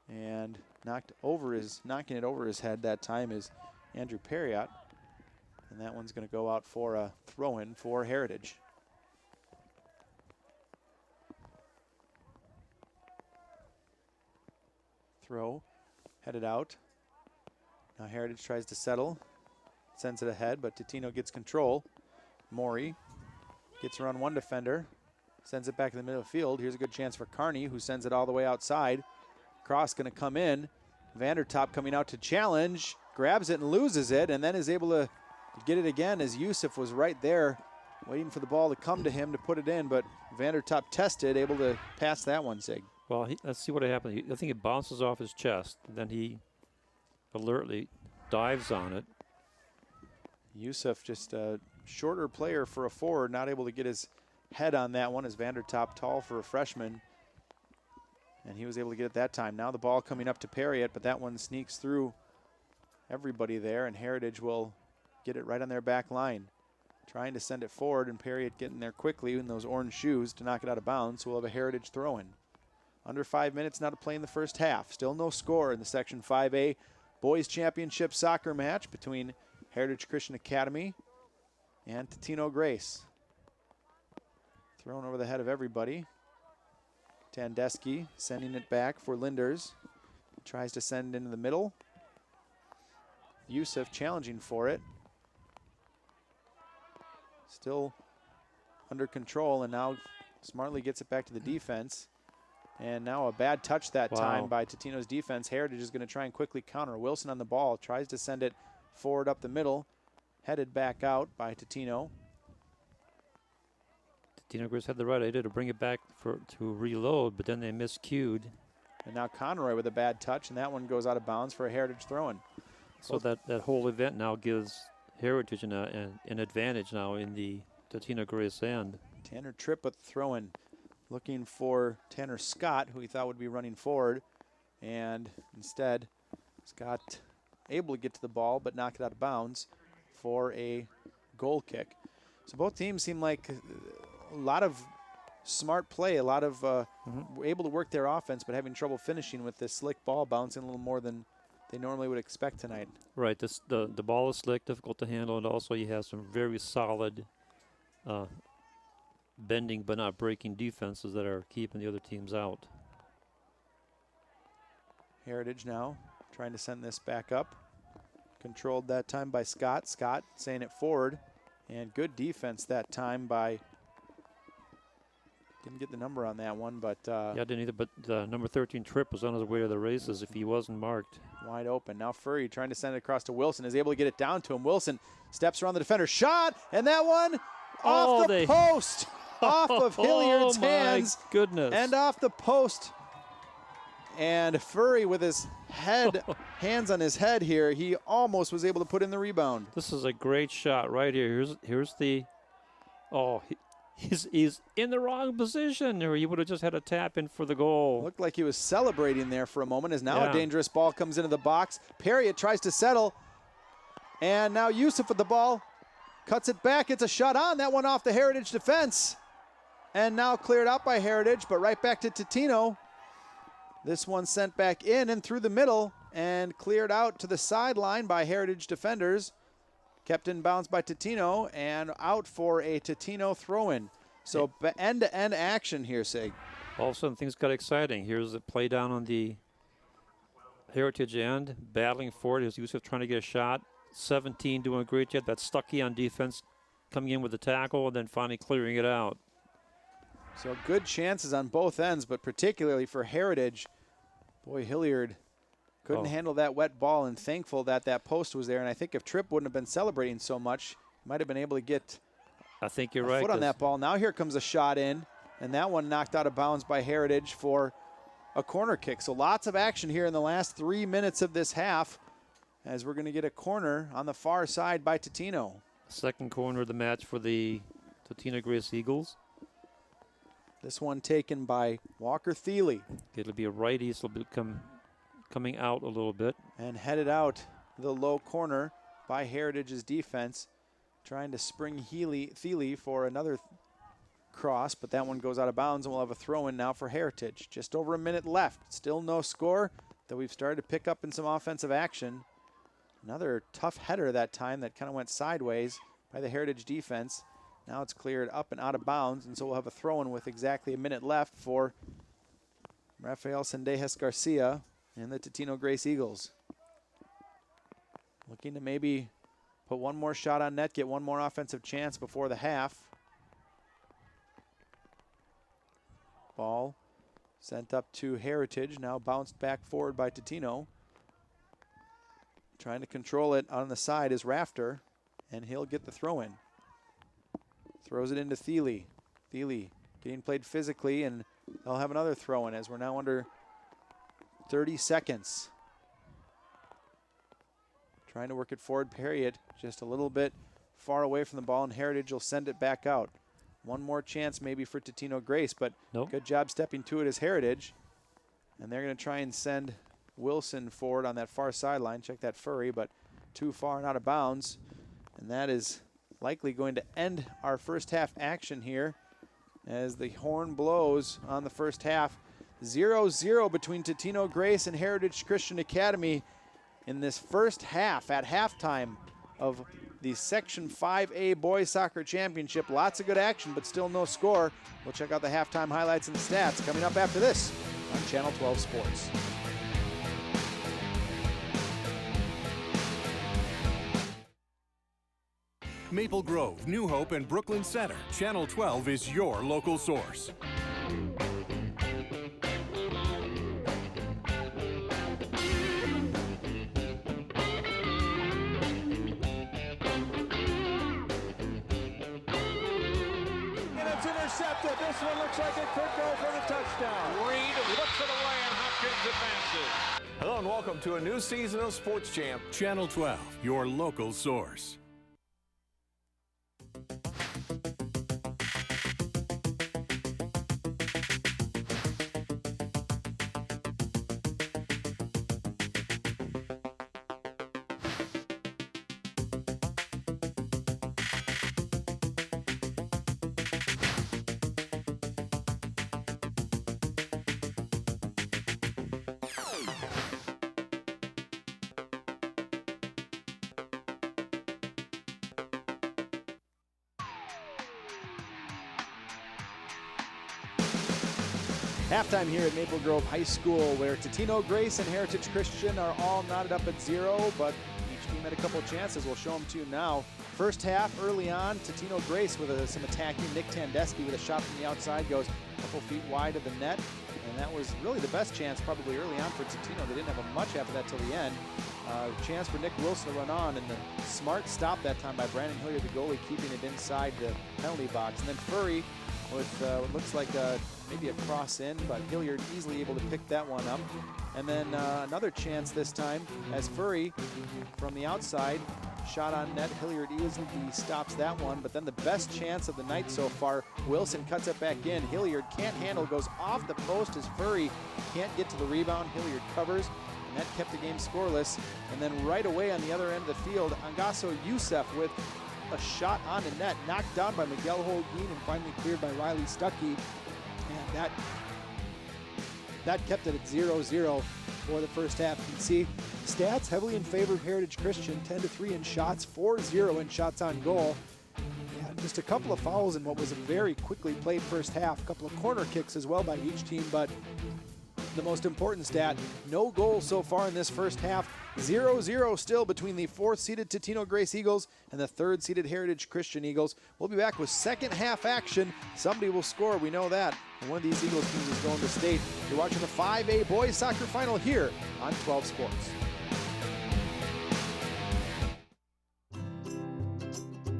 Speaker 1: and knocking it over his head that time is Andrew Perriott. And that one's going to go out for a throw-in for Heritage. Throw headed out. Now Heritage tries to settle. Sends it ahead, but Totino gets control. Maury gets around one defender. Sends it back in the middle of the field. Here's a good chance for Carney, who sends it all the way outside. Cross going to come in. Vandertop coming out to challenge. Grabs it and loses it, and then is able to get it again as Youssef was right there waiting for the ball to come to him to put it in, but Vandertop tested, able to pass that one, Sig.
Speaker 2: Well, let's see what happened. I think it bounces off his chest, and then he alertly dives on it.
Speaker 1: Youssef, just a shorter player for a forward, not able to get his head on that one as Vandertop, tall for a freshman. And he was able to get it that time. Now the ball coming up to Perriott, but that one sneaks through everybody there, and Heritage will get it right on their back line. Trying to send it forward, and Perriott getting there quickly in those orange shoes to knock it out of bounds. So we'll have a Heritage throw-in. Under 5 minutes now to play in the first half. Still no score in the Section 5A Boys Championship soccer match between Heritage Christian Academy and Totino-Grace. Thrown over the head of everybody. Tandeschi sending it back for Linders. Tries to send it into the middle. Youssef challenging for it. Still under control, and now smartly gets it back to the defense. And now a bad touch that time by Totino's defense. Heritage is going to try and quickly counter. Wilson on the ball, tries to send it forward up the middle. Headed back out by Totino.
Speaker 2: Totino-Grace had the right idea to bring it back to reload, but then they miscued.
Speaker 1: And now Conroy with a bad touch, and that one goes out of bounds for a Heritage throw-in.
Speaker 2: So that whole event now gives Heritage an advantage now in the Totino-Grace end.
Speaker 1: Tanner Tripp with the throw-in, looking for Tanner Scott, who he thought would be running forward. And instead, Scott able to get to the ball, but knock it out of bounds for a goal kick. So both teams seem like a lot of smart play, a lot of were able to work their offense, but having trouble finishing with this slick ball bouncing a little more than they normally would expect tonight.
Speaker 2: Right. The ball is slick, difficult to handle, and also you have some very solid bending but not breaking defenses that are keeping the other teams out.
Speaker 1: Heritage now trying to send this back up. Controlled that time by Scott. Scott saying it forward. And good defense that time by, didn't get the number on that one, but
Speaker 2: Yeah, I didn't either, but number 13 Tripp was on his way to the races if he wasn't marked.
Speaker 1: wide open. Now Furry trying to send it across to Wilson, is able to get it down to him. Wilson steps around the defender, shot, and that one off the post, off of Hilliard's hands.
Speaker 2: Oh, my goodness.
Speaker 1: And off the post. And Furry with his head, hands on his head here, he almost was able to put in the rebound.
Speaker 2: This is a great shot right here. Here's the, he's in the wrong position, or he would have just had a tap in for the goal.
Speaker 1: Looked like he was celebrating there for a moment, as now a dangerous ball comes into the box. Perriott tries to settle, and now Yusuf with the ball, cuts it back. It's a shot on, that one off the Heritage defense. And now cleared out by Heritage, but right back to Totino. This one sent back in and through the middle and cleared out to the sideline by Heritage defenders. Kept in bounds by Totino and out for a Totino throw-in. So end-to-end action here, Sig.
Speaker 2: All of a sudden things got exciting. Here's the play down on the Heritage end, battling for it. Here's Yusuf trying to get a shot. 17 doing a great job. That's Stuckey on defense coming in with the tackle and then finally clearing it out.
Speaker 1: So good chances on both ends, but particularly for Heritage. Boy, Hilliard couldn't handle that wet ball, and thankful that that post was there. And I think if Tripp wouldn't have been celebrating so much, he might have been able to get
Speaker 2: I think you're
Speaker 1: a
Speaker 2: right.
Speaker 1: foot on that ball. Now here comes a shot in, and that one knocked out of bounds by Heritage for a corner kick. So lots of action here in the last 3 minutes of this half, as we're going to get a corner on the far side by Totino.
Speaker 2: Second corner of the match for the Totino-Grace Eagles.
Speaker 1: This one taken by Walker Thiele.
Speaker 2: It'll be a righty, so it'll be coming out a little bit.
Speaker 1: And headed out the low corner by Heritage's defense. Trying to spring Thiele for another cross, but that one goes out of bounds, and we'll have a throw-in now for Heritage. Just over a minute left. Still no score, though we've started to pick up in some offensive action. Another tough header that time that kind of went sideways by the Heritage defense. Now it's cleared up and out of bounds, and so we'll have a throw-in with exactly a minute left for Rafael Sendejas Garcia and the Totino-Grace Eagles. Looking to maybe put one more shot on net, get one more offensive chance before the half. Ball sent up to Heritage, now bounced back forward by Totino. Trying to control it on the side is Rafter, and he'll get the throw-in. Throws it into Thiele. Thiele getting played physically, and they'll have another throw-in as we're now under 30 seconds. Trying to work it forward. Perriott just a little bit far away from the ball, and Heritage will send it back out. One more chance maybe for Totino-Grace, but good job stepping to it as Heritage. And they're going to try and send Wilson forward on that far sideline. Check that Furry, but too far and out of bounds. And that is likely going to end our first half action here as the horn blows on the first half. 0-0 between Totino-Grace and Heritage Christian Academy in this first half at halftime of the Section 5A Boys Soccer Championship. Lots of good action, but still no score. We'll check out the halftime highlights and stats coming up after this on Channel 12 Sports.
Speaker 8: Maple Grove, New Hope, and Brooklyn Center. Channel 12 is your local source.
Speaker 9: Intercepted. This one looks like it could go for the touchdown.
Speaker 10: Reed looks it away, and Hopkins advances.
Speaker 9: Hello and welcome to a new season of Sports Champ.
Speaker 8: Channel 12, your local source.
Speaker 1: Halftime here at Maple Grove High School, where Totino-Grace and Heritage Christian are all knotted up at 0, but each team had a couple chances. We'll show them to you now. First half, early on, Totino-Grace with some attacking. Nick Tandesky with a shot from the outside, goes a couple feet wide of the net, and that was really the best chance probably early on for Totino. They didn't have much after that till the end. Chance for Nick Wilson to run on, and the smart stop that time by Brandon Hilliard, the goalie, keeping it inside the penalty box. And then Furry with what looks like maybe a cross in, but Hilliard easily able to pick that one up. And then another chance this time as Furry from the outside, shot on net. Hilliard easily stops that one, but then the best chance of the night so far, Wilson cuts it back in. Hilliard can't handle, goes off the post as Furry can't get to the rebound. Hilliard covers, and that kept the game scoreless. And then right away on the other end of the field, Angaso Youssef with a shot on the net, knocked down by Miguel Holguin and finally cleared by Riley Stuckey. And that kept it at 0-0 for the first half. You can see stats heavily in favor of Heritage Christian, 10-3 in shots, 4-0 in shots on goal. Yeah, just a couple of fouls in what was a very quickly played first half. A couple of corner kicks as well by each team, but the most important stat, no goals so far in this first half. 0-0 still between the 4th-seeded Totino-Grace Eagles and the 3rd-seeded Heritage Christian Eagles. We'll be back with second half action. Somebody will score, we know that. And one of these Eagles teams is going to state. You're watching the 5A boys soccer final here on 12 Sports.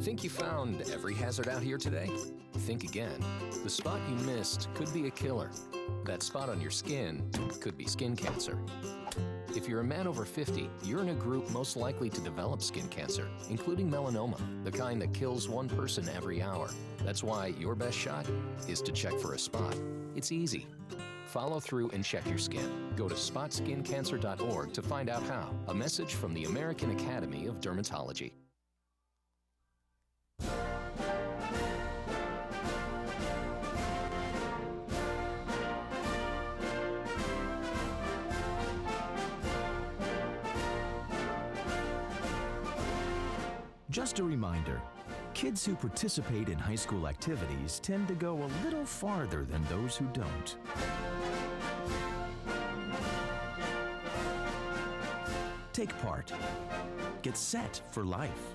Speaker 3: Think you found every hazard out here today? Think again. The spot you missed could be a killer. That spot on your skin could be skin cancer. If you're a man over 50, you're in a group most likely to develop skin cancer, including melanoma, the kind that kills one person every hour. That's why your best shot is to check for a spot. It's easy. Follow through and check your skin. Go to spotskincancer.org to find out how. A message from the American Academy of Dermatology. Just a reminder, kids who participate in high school activities tend to go a little farther than those who don't. Take part. Get set for life.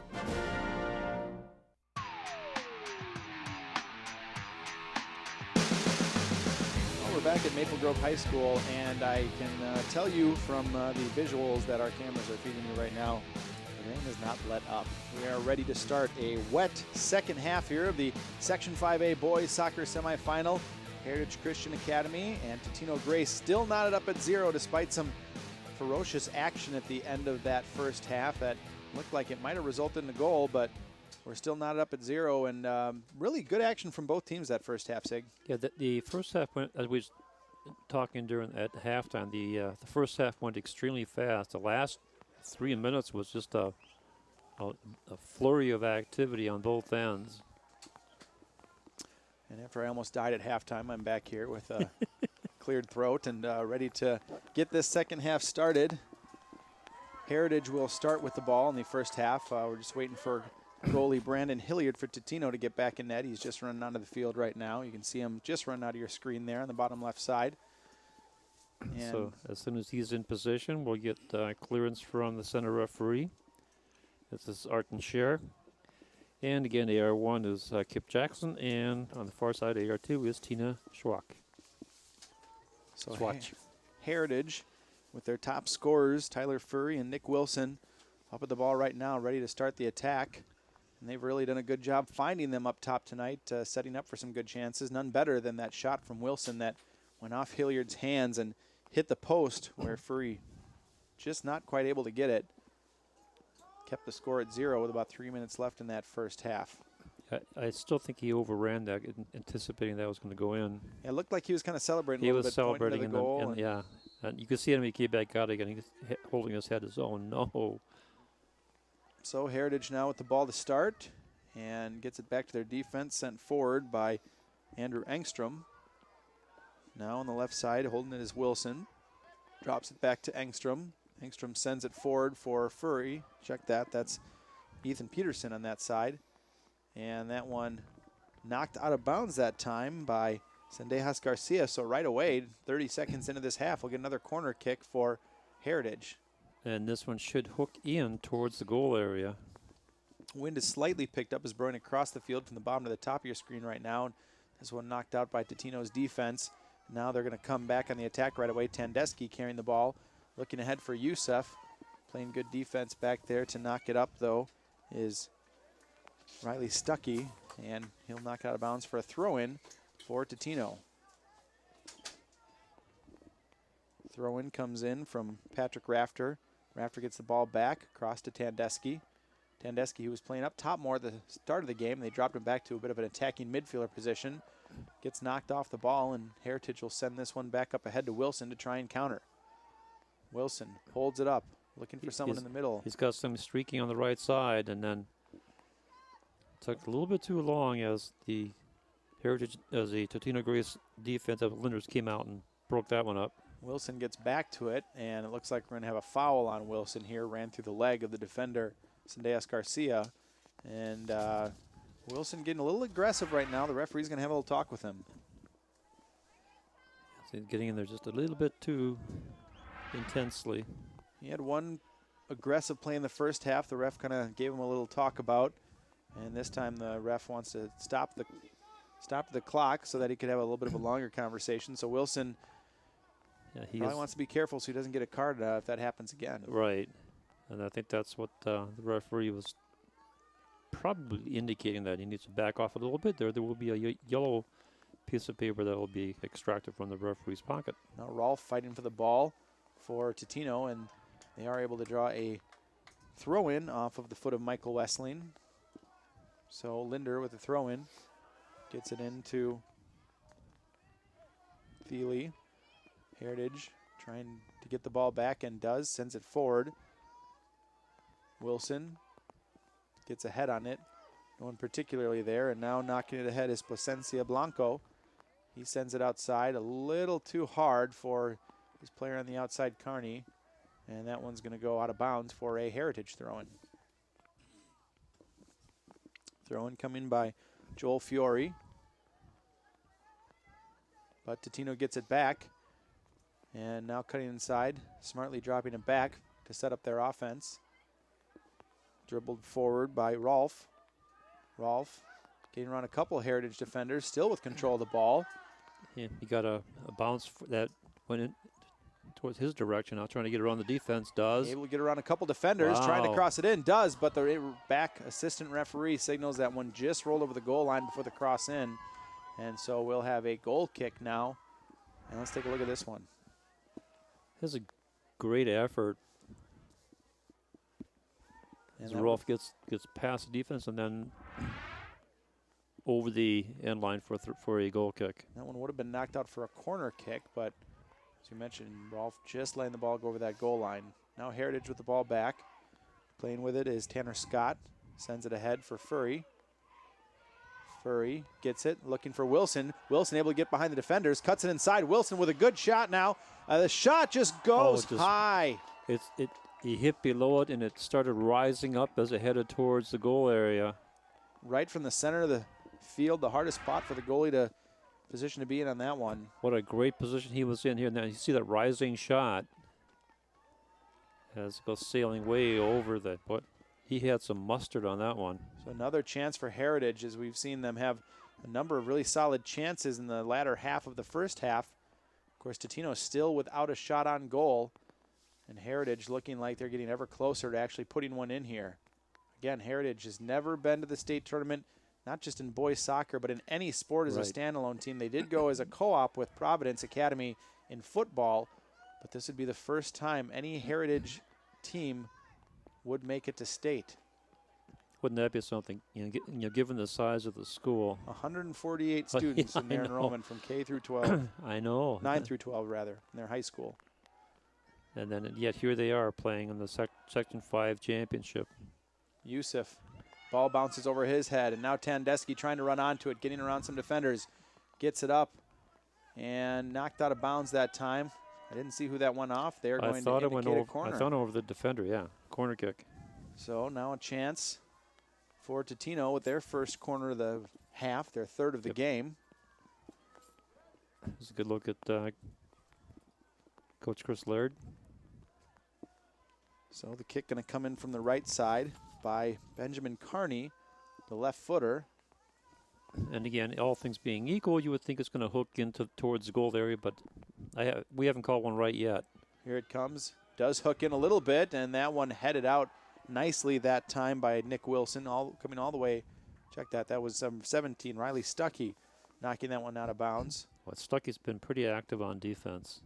Speaker 1: Well, we're back at Maple Grove High School, and I can tell you from the visuals that our cameras are feeding you right now, the rain has not let up. We are ready to start a wet second half here of the Section 5A boys soccer semifinal. Heritage Christian Academy and Totino-Grace still knotted up at 0 despite some ferocious action at the end of that first half that looked like it might have resulted in a goal, but we're still knotted up at 0, and really good action from both teams that first half, Sig.
Speaker 2: Yeah, the first half went, as we were talking at halftime, the first half went extremely fast. The last 3 minutes was just a flurry of activity on both ends.
Speaker 1: And after I almost died at halftime, I'm back here with a cleared throat and ready to get this second half started. Heritage will start with the ball in the first half. We're just waiting for goalie Brandon Hilliard for Totino to get back in net. He's just running onto the field right now. You can see him just run out of your screen there on the bottom left side. And
Speaker 2: so as soon as he's in position, we'll get clearance from the center referee. This is Arton Scher. And again, AR1 is Kip Jackson, and on the far side, AR2 is Tina Schwach.
Speaker 1: So Heritage, with their top scorers, Tyler Furry and Nick Wilson, up at the ball right now, ready to start the attack. And they've really done a good job finding them up top tonight, setting up for some good chances. None better than that shot from Wilson that went off Hilliard's hands and hit the post, where Furry just not quite able to get it. Kept the score at 0 with about 3 minutes left in that first half.
Speaker 2: I still think he overran that, anticipating that was going to go in.
Speaker 1: It looked like he was kind of celebrating
Speaker 2: he
Speaker 1: a little
Speaker 2: was
Speaker 1: bit,
Speaker 2: celebrating
Speaker 1: pointing to the goal.
Speaker 2: and yeah. And you could see him, he came back out again. He was holding his head as, oh, no.
Speaker 1: So Heritage now with the ball to start and gets it back to their defense, sent forward by Andrew Engstrom. Now on the left side, holding it is Wilson. Drops it back to Engstrom. Engstrom sends it forward for Furry. Check that. That's Ethan Peterson on that side. And that one knocked out of bounds that time by Zendejas Garcia. So right away, 30 seconds into this half, we'll get another corner kick for Heritage.
Speaker 2: And this one should hook in towards the goal area.
Speaker 1: Wind is slightly picked up as Brewing across the field from the bottom to the top of your screen right now. This one knocked out by Totino's defense. Now they're going to come back on the attack right away. Tandeschi carrying the ball, looking ahead for Youssef. Playing good defense back there to knock it up, though, is Riley Stuckey, and he'll knock it out of bounds for a throw-in for Totino. Throw-in comes in from Patrick Rafter. Rafter gets the ball back, across to Tandeschi. Tandeschi, who was playing up top more at the start of the game, they dropped him back to a bit of an attacking midfielder position. Gets knocked off the ball, and Heritage will send this one back up ahead to Wilson to try and counter. Wilson holds it up, looking for someone in the middle.
Speaker 2: He's got some streaking on the right side, and then took a little bit too long as the Totino-Grace defense of Linders came out and broke that one up.
Speaker 1: Wilson gets back to it, and it looks like we're going to have a foul on Wilson here. Ran through the leg of the defender, Zendejas Garcia. And Wilson getting a little aggressive right now. The referee's going to have a little talk with him.
Speaker 2: He's getting in there just a little bit too intensely.
Speaker 1: He had one aggressive play in the first half. The ref kind of gave him a little talk about. And this time the ref wants to stop the clock so that he could have a little bit of a longer conversation. So Wilson probably wants to be careful so he doesn't get a card if that happens again.
Speaker 2: Right. And I think that's what the referee was probably indicating, that he needs to back off a little bit there. There will be a yellow piece of paper that will be extracted from the referee's pocket.
Speaker 1: Now Rolf fighting for the ball for Totino, and they are able to draw a throw-in off of the foot of Michael Wessling. So Linder with the throw-in gets it into Thiele. Heritage trying to get the ball back and does, sends it forward. Wilson gets ahead on it, no one particularly there, and now knocking it ahead is Plasencia Blanco. He sends it outside a little too hard for his player on the outside, Carney, and that one's going to go out of bounds for a Heritage throw-in. Throw-in coming by Joel Fiore, but Totino gets it back, and now cutting inside, smartly dropping it back to set up their offense. Dribbled forward by Rolf. Rolf getting around a couple Heritage defenders, still with control of the ball.
Speaker 2: Yeah, he got a bounce that went in towards his direction. Now trying to get around the defense, does.
Speaker 1: Able to get around a couple defenders, trying to cross it in, does, but the back assistant referee signals that one just rolled over the goal line before the cross in. And so we'll have a goal kick now. And let's take a look at this one.
Speaker 2: This is a great effort. As Rolf gets past the defense and then over the end line for a goal kick.
Speaker 1: That one would have been knocked out for a corner kick, but as you mentioned, Rolf just letting the ball go over that goal line. Now Heritage with the ball back. Playing with it is Tanner Scott. Sends it ahead for Furry. Furry gets it, looking for Wilson. Wilson able to get behind the defenders, cuts it inside. Wilson with a good shot now. The shot just goes high.
Speaker 2: He hit below it, and it started rising up as it headed towards the goal area.
Speaker 1: Right from the center of the field, the hardest spot for the goalie to position to be in on that one.
Speaker 2: What a great position he was in here. Now you see that rising shot as it goes sailing way over that. But he had some mustard on that one.
Speaker 1: So another chance for Heritage, as we've seen them have a number of really solid chances in the latter half of the first half. Of course, Totino still without a shot on goal. And Heritage looking like they're getting ever closer to actually putting one in here. Again, Heritage has never been to the state tournament, not just in boys soccer, but in any sport as a standalone team. They did go as a co-op with Providence Academy in football, but this would be the first time any Heritage team would make it to state.
Speaker 2: Wouldn't that be something? Given the size of the school.
Speaker 1: 148 students in their enrollment from K through 12.
Speaker 2: I know.
Speaker 1: 9 through 12, rather, in their high school.
Speaker 2: And then yet here they are playing in the Section 5 championship.
Speaker 1: Youssef, ball bounces over his head, and now Tandeschi trying to run onto it, getting around some defenders. Gets it up and knocked out of bounds that time. I didn't see who that went off. They're going to indicate a corner.
Speaker 2: I thought over the defender, yeah. Corner kick.
Speaker 1: So now a chance for Totino with their first corner of the half, their third of the game.
Speaker 2: It's a good look at Coach Chris Laird.
Speaker 1: So the kick going to come in from the right side by Benjamin Carney, the left footer.
Speaker 2: And again, all things being equal, you would think it's going to hook into towards the goal area, but we haven't called one right yet.
Speaker 1: Here it comes. Does hook in a little bit, and that one headed out nicely that time by Nick Wilson, coming all the way. Check that. That was 17. Riley Stuckey knocking that one out of bounds.
Speaker 2: Well, Stuckey's been pretty active on defense.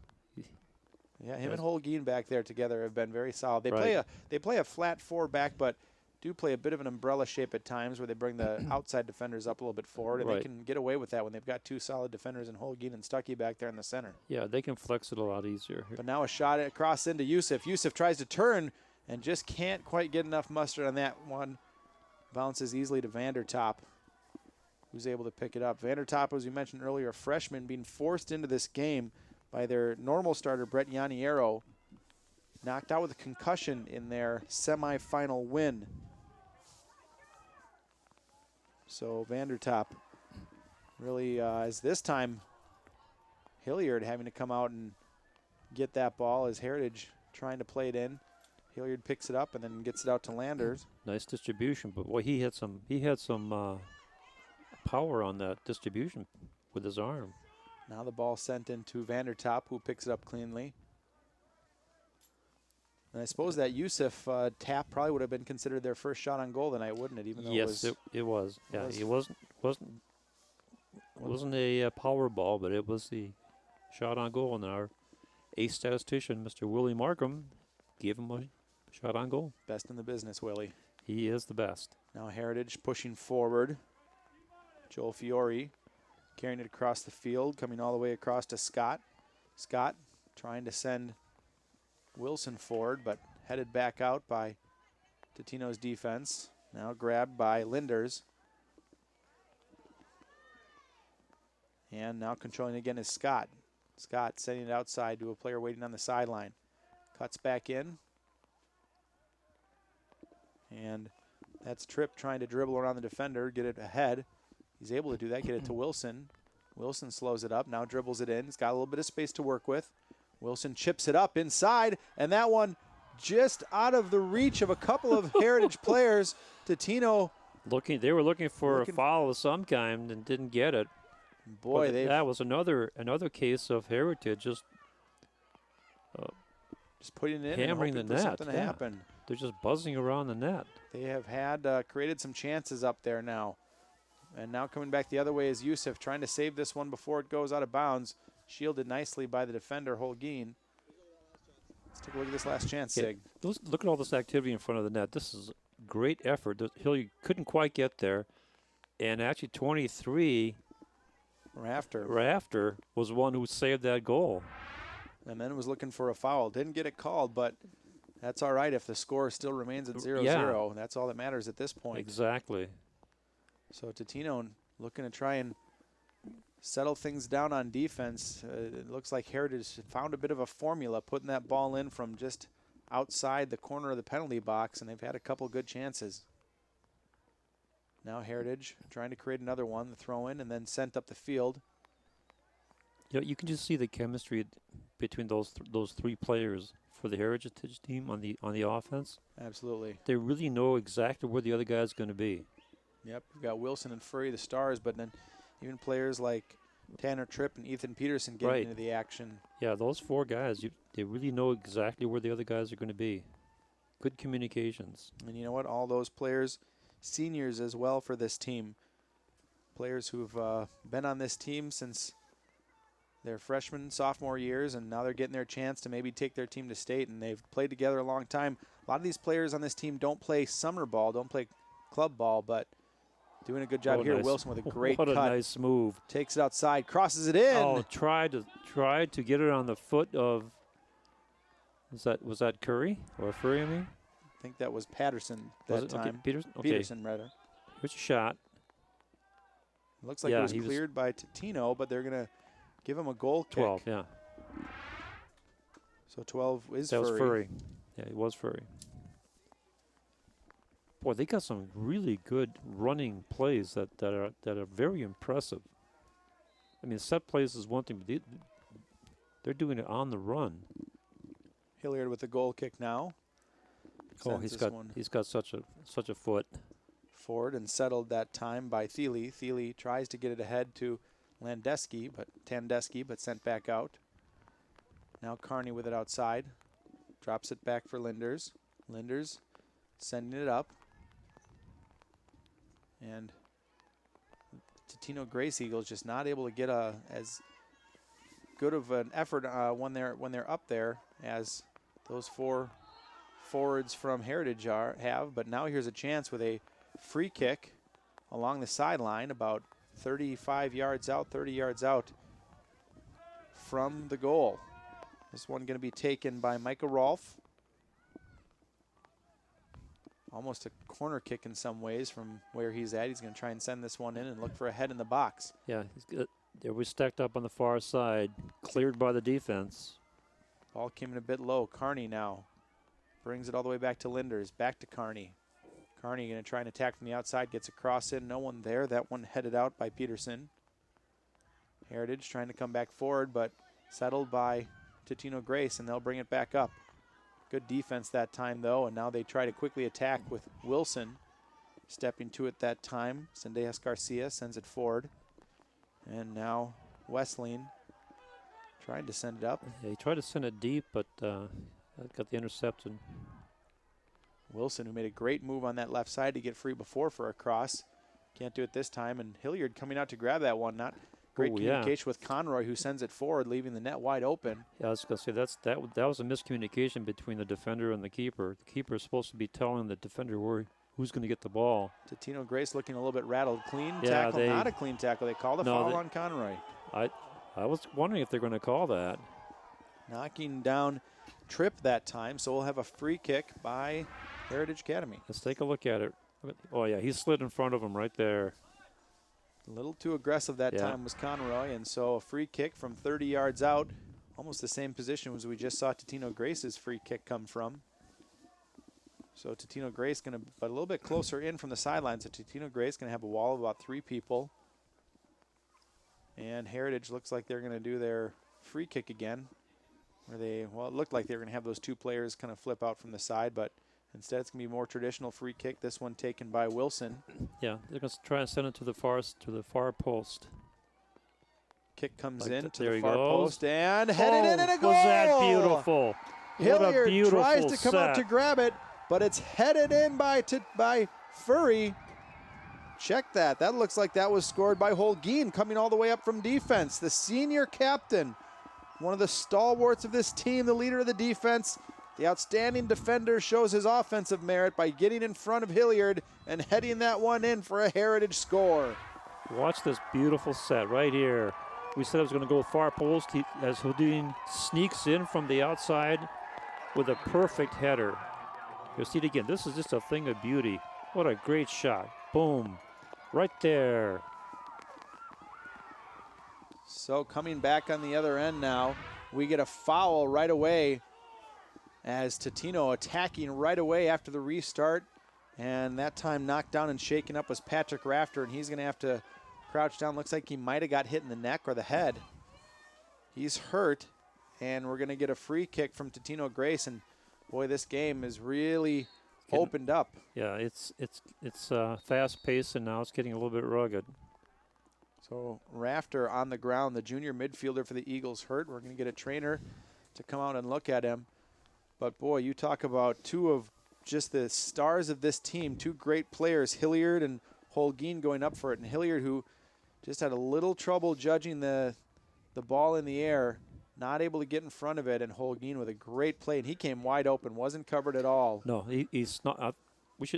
Speaker 1: Yeah, him and Holguin back there together have been very solid. They play a flat four back, but do play a bit of an umbrella shape at times where they bring the outside defenders up a little bit forward, and they can get away with that when they've got two solid defenders in Holguin and Stuckey back there in the center.
Speaker 2: Yeah, they can flex it a lot easier.
Speaker 1: But now a shot across into Yusuf. Yusuf tries to turn and just can't quite get enough mustard on that one. Bounces easily to Vandertop, who's able to pick it up. Vandertop, as we mentioned earlier, a freshman being forced into this game by their normal starter, Brett Yaniero, knocked out with a concussion in their semifinal win. So Vandertop really is this time Hilliard having to come out and get that ball as Heritage trying to play it in. Hilliard picks it up and then gets it out to Landers.
Speaker 2: Nice distribution, but boy, he had some power on that distribution with his arm.
Speaker 1: Now the ball sent into Vandertop, who picks it up cleanly. And I suppose that Yusuf tap probably would have been considered their first shot on goal tonight, wouldn't it? Even though
Speaker 2: it was. Yeah, it wasn't a power ball, but it was the shot on goal. And our ace statistician, Mr. Willie Markham, gave him a shot on goal.
Speaker 1: Best in the business, Willie.
Speaker 2: He is the best.
Speaker 1: Now Heritage pushing forward. Joel Fiore carrying it across the field, coming all the way across to Scott. Scott trying to send Wilson forward, but headed back out by Totino's defense. Now grabbed by Linders. And now controlling again is Scott. Scott sending it outside to a player waiting on the sideline. Cuts back in. And that's Tripp trying to dribble around the defender, get it ahead. He's able to do that, get it to Wilson. Wilson slows it up, now dribbles it in. He's got a little bit of space to work with. Wilson chips it up inside, and that one just out of the reach of a couple of Heritage players. Totino
Speaker 2: they were looking for a foul of some kind and didn't get it.
Speaker 1: Boy,
Speaker 2: that was another case of Heritage just
Speaker 1: putting it in,
Speaker 2: hammering the net.
Speaker 1: Something to happen.
Speaker 2: They're just buzzing around the net.
Speaker 1: They have had created some chances up there now. And now coming back the other way is Yusuf, trying to save this one before it goes out of bounds. Shielded nicely by the defender, Holguin. Let's take a look at this last chance, Sig.
Speaker 2: Look at all this activity in front of the net. This is great effort. Hilliard couldn't quite get there. And actually 23 Rafter was one who saved that goal.
Speaker 1: And then was looking for a foul. Didn't get it called, but that's all right if the score still remains at 0-0.
Speaker 2: Yeah.
Speaker 1: That's all that matters at this point.
Speaker 2: Exactly.
Speaker 1: So Totino looking to try and settle things down on defense. It looks like Heritage found a bit of a formula, putting that ball in from just outside the corner of the penalty box, and they've had a couple good chances. Now Heritage trying to create another one, the throw in, and then sent up the field.
Speaker 2: Yeah, you can just see the chemistry between those three players for the Heritage team on the offense.
Speaker 1: Absolutely.
Speaker 2: They really know exactly where the other guy's going to be.
Speaker 1: Yep, we've got Wilson and Furry, the stars, but then even players like Tanner Tripp and Ethan Peterson getting into the action.
Speaker 2: Yeah, those four guys, they really know exactly where the other guys are going to be. Good communications.
Speaker 1: And you know what? All those players, seniors as well for this team. Players who've been on this team since their freshman, sophomore years, and now they're getting their chance to maybe take their team to state, and they've played together a long time. A lot of these players on this team don't play summer ball, don't play club ball, but doing a good job here.
Speaker 2: Nice.
Speaker 1: Wilson with a great cut.
Speaker 2: What a nice move.
Speaker 1: Takes it outside, crosses it in.
Speaker 2: Oh, tried to get it on the foot of, was that Curry or Furry, I mean?
Speaker 1: I think that was Patterson that time.
Speaker 2: Okay, Peterson? Okay.
Speaker 1: Peterson, rather.
Speaker 2: Here's a shot.
Speaker 1: It looks like it was cleared by Totino, but they're going to give him a goal kick.
Speaker 2: 12, yeah.
Speaker 1: So 12 is
Speaker 2: That
Speaker 1: Furry.
Speaker 2: was Furry. Yeah, it was Furry. Boy, they got some really good running plays that are very impressive. I mean, set plays is one thing, but they're doing it on the run.
Speaker 1: Hilliard with the goal kick now.
Speaker 2: Oh, he's got such a foot.
Speaker 1: Forward and settled that time by Thiele. Thiele tries to get it ahead to Tandeschi, but sent back out. Now Carney with it outside. Drops it back for Linders. Linders sending it up. And Totino-Grace Eagles just not able to get as good of an effort when they're up there as those 4 forwards from Heritage have. But now here's a chance with a free kick along the sideline, about 35 yards out, 30 yards out from the goal. This one going to be taken by Micah Rolfe. Almost a corner kick in some ways from where he's at. He's going to try and send this one in and look for a head in the box.
Speaker 2: Yeah, he's good. There we stacked up on the far side, cleared by the defense.
Speaker 1: Ball came in a bit low. Carney now brings it all the way back to Linders, back to Carney. Carney going to try and attack from the outside, gets a cross in, no one there. That one headed out by Peterson. Heritage trying to come back forward, but settled by Totino-Grace, and they'll bring it back up. Good defense that time, though, and now they try to quickly attack with Wilson stepping to it that time. Zendejas Garcia sends it forward. And now Wesleyan trying to send it up.
Speaker 2: Yeah, he tried to send it deep, but got the interception.
Speaker 1: Wilson, who made a great move on that left side to get free before for a cross. Can't do it this time. And Hilliard coming out to grab that one. Not great communication with Conroy, who sends it forward, leaving the net wide open.
Speaker 2: Yeah, I was going to say that was a miscommunication between the defender and the keeper. The keeper is supposed to be telling the defender who's going to get the ball.
Speaker 1: Totino-Grace looking a little bit rattled. Clean
Speaker 2: Yeah,
Speaker 1: tackle, not a clean tackle. They called a foul on Conroy.
Speaker 2: I was wondering if they're going to call that.
Speaker 1: Knocking down Tripp that time, so we'll have a free kick by Heritage Academy.
Speaker 2: Let's take a look at it. Oh, yeah, he slid in front of him right there.
Speaker 1: A little too aggressive that time was Conroy, and so a free kick from 30 yards out, almost the same position as we just saw Totino-Grace's free kick come from. So Totino-Grace going to, but a little bit closer in from the sidelines. So Totino-Grace going to have a wall of about 3 people. And Heritage looks like they're going to do their free kick again. It looked like they were going to have those 2 players kind of flip out from the side, but instead it's going to be more traditional free kick. This one taken by Wilson.
Speaker 2: Yeah, they're going to try and send it to the far post.
Speaker 1: Kick comes in to the far post and headed in and a goal!
Speaker 2: Was that beautiful?
Speaker 1: Hilliard tries to come out to grab it, but it's headed in by Furry. Check that. That looks like that was scored by Holguin coming all the way up from defense. The senior captain, one of the stalwarts of this team, the leader of the defense. The outstanding defender shows his offensive merit by getting in front of Hilliard and heading that one in for a Heritage score.
Speaker 2: Watch this beautiful set right here. We said it was going to go far post as Houdin sneaks in from the outside with a perfect header. You'll see it again. This is just a thing of beauty. What a great shot. Boom. Right there.
Speaker 1: So coming back on the other end now, we get a foul right away as Totino attacking right away after the restart. And that time knocked down and shaken up was Patrick Rafter, and he's going to have to crouch down. Looks like he might have got hit in the neck or the head. He's hurt, and we're going to get a free kick from Totino-Grace. And boy, this game is really opened up.
Speaker 2: Yeah, it's fast-paced, and now it's getting a little bit rugged.
Speaker 1: So Rafter on the ground, the junior midfielder for the Eagles, hurt. We're going to get a trainer to come out and look at him. But boy, you talk about 2 of just the stars of this team, 2 great players, Hilliard and Holguin going up for it. And Hilliard, who just had a little trouble judging the ball in the air, not able to get in front of it, and Holguin with a great play. And he came wide open, wasn't covered at all.
Speaker 2: No, he's not. I'm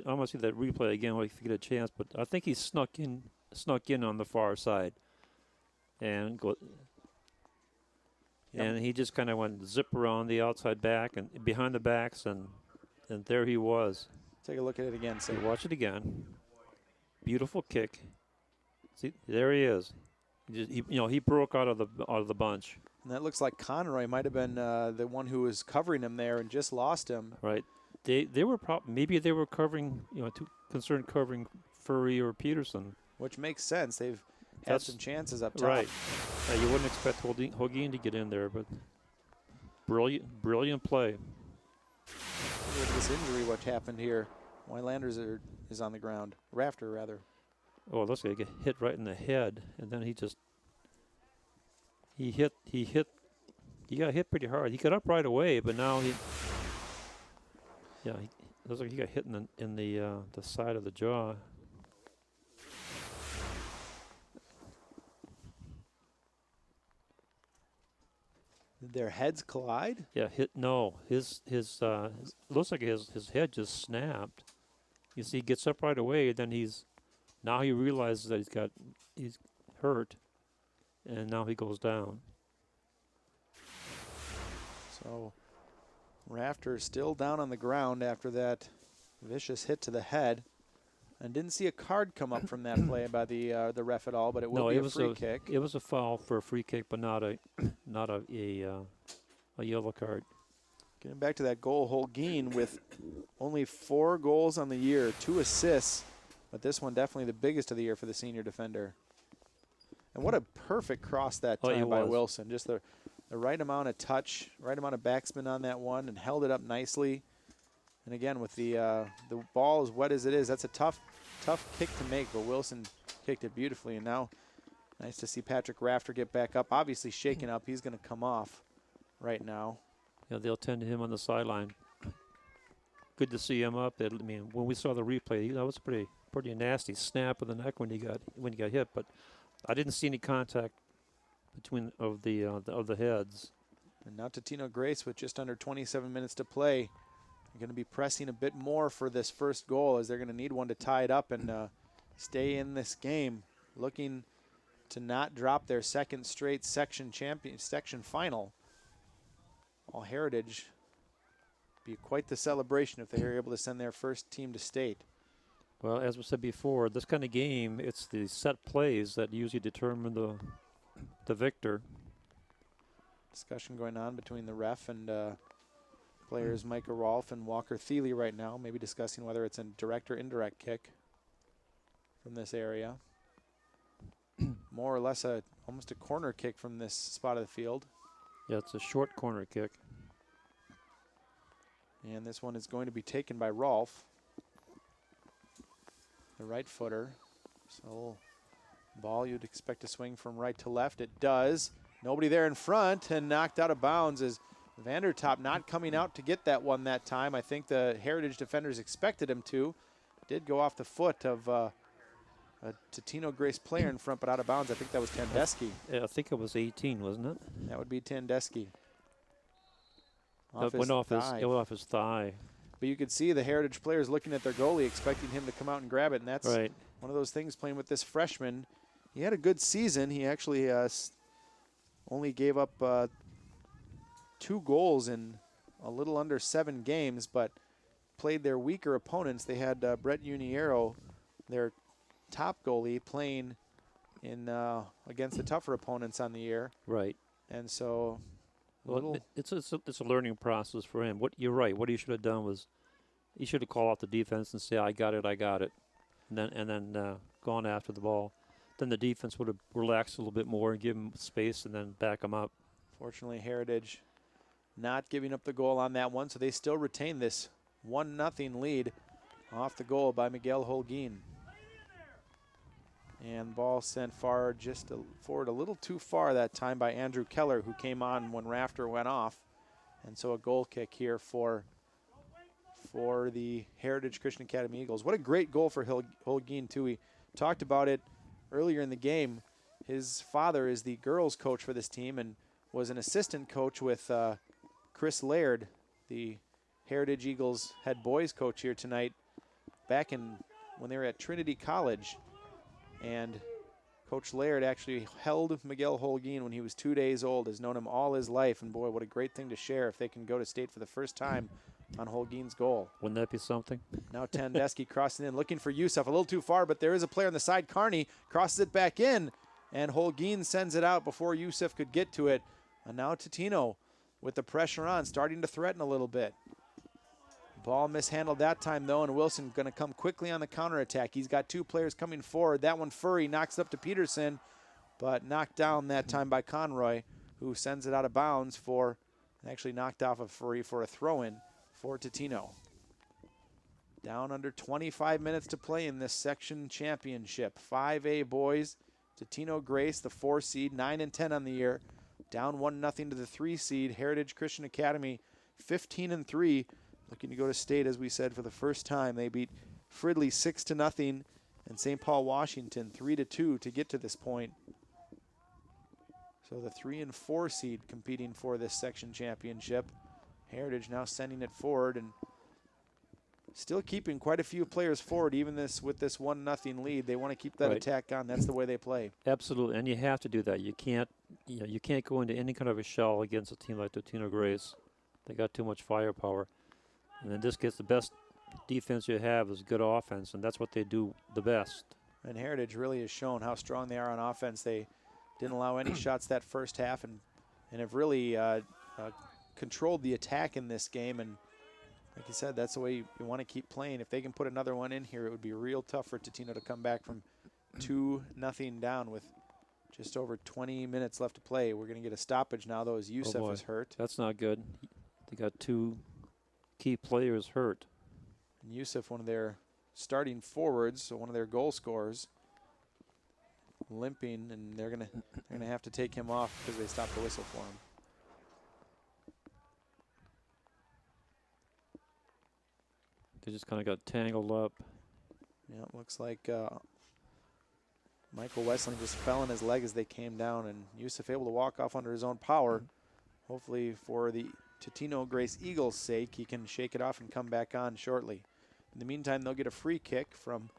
Speaker 2: going to see that replay again if you get a chance. But I think he snuck in on the far side, and and he just kind of went zip around the outside back and behind the backs, and there he was.
Speaker 1: Take a look at it again.
Speaker 2: So watch it again. Beautiful kick. See, there he is. He broke out of the bunch.
Speaker 1: And that looks like Conroy might have been the one who was covering him there and just lost him.
Speaker 2: Right. They were maybe they were covering, too concerned covering Furry or Peterson.
Speaker 1: Which makes sense. had some chances up top.
Speaker 2: Right. You wouldn't expect Holguin to get in there, but brilliant play.
Speaker 1: With this injury, what happened here? Why Landers is on the ground. Rafter, rather.
Speaker 2: Oh, looks like he got hit right in the head, and then he got hit pretty hard. He got up right away, but now he looks like he got hit in the side of the jaw.
Speaker 1: Did their heads collide?
Speaker 2: Yeah, his looks like his head just snapped. You see, he gets up right away, then now he realizes that he's hurt, and now he goes down.
Speaker 1: So Rafter still down on the ground after that vicious hit to the head. And didn't see a card come up from that play by the ref at all, but it will be a free kick.
Speaker 2: It was a foul for a free kick, but not a yellow card.
Speaker 1: Getting back to that goal, Holguin with only 4 goals on the year, 2 assists, but this one definitely the biggest of the year for the senior defender. And what a perfect cross that time by Wilson. Just the right amount of touch, right amount of backspin on that one, and held it up nicely. And again, with the ball as wet as it is, that's a tough kick to make, but Wilson kicked it beautifully. And now nice to see Patrick Rafter get back up. Obviously shaken up. He's going to come off right now.
Speaker 2: Yeah, they'll tend to him on the sideline. Good to see him up. I mean, when we saw the replay, that was a pretty nasty snap of the neck when he got hit. But I didn't see any contact between the heads.
Speaker 1: And now Totino-Grace with just under 27 minutes to play. They're going to be pressing a bit more for this first goal, as they're going to need one to tie it up and stay in this game, looking to not drop their second straight section final. All Heritage be quite the celebration if they are able to send their first team to state.
Speaker 2: Well, as we said before, this kind of game, it's the set plays that usually determine the victor.
Speaker 1: Discussion going on between the ref and players Micah Rolfe and Walker Thiele right now, maybe discussing whether it's a direct or indirect kick from this area. More or less almost a corner kick from this spot of the field.
Speaker 2: Yeah, it's a short corner kick.
Speaker 1: And this one is going to be taken by Rolfe, the right footer. So ball you'd expect to swing from right to left. It does. Nobody there in front, and knocked out of bounds as Vandertop not coming out to get that one that time. I think the Heritage defenders expected him to. Did go off the foot of a Totino-Grace player in front, but out of bounds. I think that was Tandeschi.
Speaker 2: Yeah, I think it was 18, wasn't it?
Speaker 1: That would be Tandeschi.
Speaker 2: It went off his thigh.
Speaker 1: But you could see the Heritage players looking at their goalie, expecting him to come out and grab it, and that's
Speaker 2: right.
Speaker 1: One of those things playing with this freshman. He had a good season. He actually only gave up 2 goals in a little under 7 games, but played their weaker opponents. They had Brett Uniero, their top goalie, playing in against the tougher opponents on the year.
Speaker 2: Right.
Speaker 1: And so,
Speaker 2: it's a learning process for him. You're right. What he should have done was, he should have called out the defense and say, "I got it, and then gone after the ball. Then the defense would have relaxed a little bit more and give him space and then back him up.
Speaker 1: Fortunately, Heritage not giving up the goal on that one, so they still retain this 1-0 lead off the goal by Miguel Holguin. And ball sent forward a little too far that time by Andrew Keller, who came on when Rafter went off. And so a goal kick here for the Heritage Christian Academy Eagles. What a great goal for Holguin, too. We talked about it earlier in the game. His father is the girls coach for this team and was an assistant coach with Chris Laird, the Heritage Eagles head boys coach here tonight, back when they were at Trinity College. And Coach Laird actually held Miguel Holguin when he was 2 days old, has known him all his life. And boy, what a great thing to share if they can go to state for the first time on Holguin's goal.
Speaker 2: Wouldn't that be something?
Speaker 1: Now Tandeschi crossing in, looking for Yusuf, a little too far, but there is a player on the side. Carney crosses it back in, and Holguin sends it out before Yusuf could get to it. And now Totino with the pressure on, starting to threaten a little bit. Ball mishandled that time, though, and Wilson going to come quickly on the counterattack. He's got 2 players coming forward. That one, Furry, knocks it up to Peterson, but knocked down that time by Conroy, who sends it out of bounds for, actually knocked off of Furry for a throw-in for Totino. Down under 25 minutes to play in this section championship. 5A boys, Totino-Grace, the 4 seed, 9 and 10 on the year. Down 1-0 to the 3 seed, Heritage Christian Academy, 15 and 3, looking to go to state, as we said, for the first time. They beat Fridley 6-0 and St. Paul, Washington 3-2 to get to this point. So the 3 and 4 seed competing for this section championship. Heritage now sending it forward and still keeping quite a few players forward, even with this 1-0 lead. They want to keep that attack on. That's the way they play.
Speaker 2: Absolutely, and you have to do that. You can't go into any kind of a shell against a team like Totino-Grace. They got too much firepower. And then this gets the best defense you have is good offense, and that's what they do the best.
Speaker 1: And Heritage really has shown how strong they are on offense. They didn't allow any shots that first half and have really controlled the attack in this game. And like you said, that's the way you want to keep playing. If they can put another one in here, it would be real tough for Totino to come back from 2-0 down with just over 20 minutes left to play. We're going to get a stoppage now, though, as Youssef is hurt.
Speaker 2: That's not good. They got 2 key players hurt.
Speaker 1: And Youssef, one of their starting forwards, so one of their goal scorers, limping, and they're gonna have to take him off because they stopped the whistle for him.
Speaker 2: They just kind of got tangled up.
Speaker 1: Yeah, it looks like Michael Westling just fell on his leg as they came down, and Youssef able to walk off under his own power. Hopefully for the Totino-Grace Eagles' sake, he can shake it off and come back on shortly. In the meantime, they'll get a free kick from